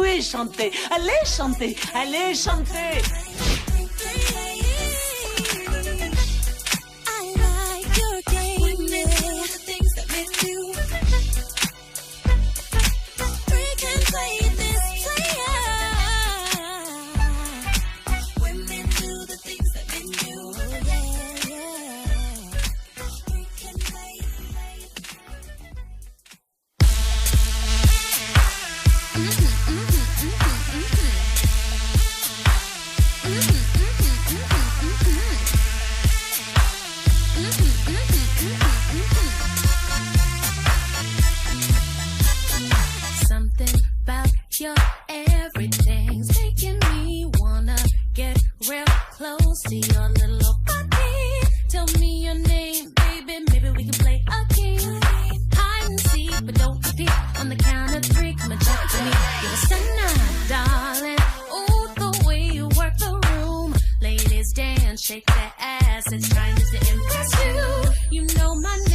Oui, Chanté. Allez, Chanté. Allez, Chanté. Your everything's making me wanna get real close to your little body. Tell me your name, baby, maybe we can play a game. Hide and seek, but don't repeat. On the count of three, come and talk to me. You're a stunner, darling. Ooh, the way you work the room. Ladies dance, shake that ass. It's trying to impress you. You know my name.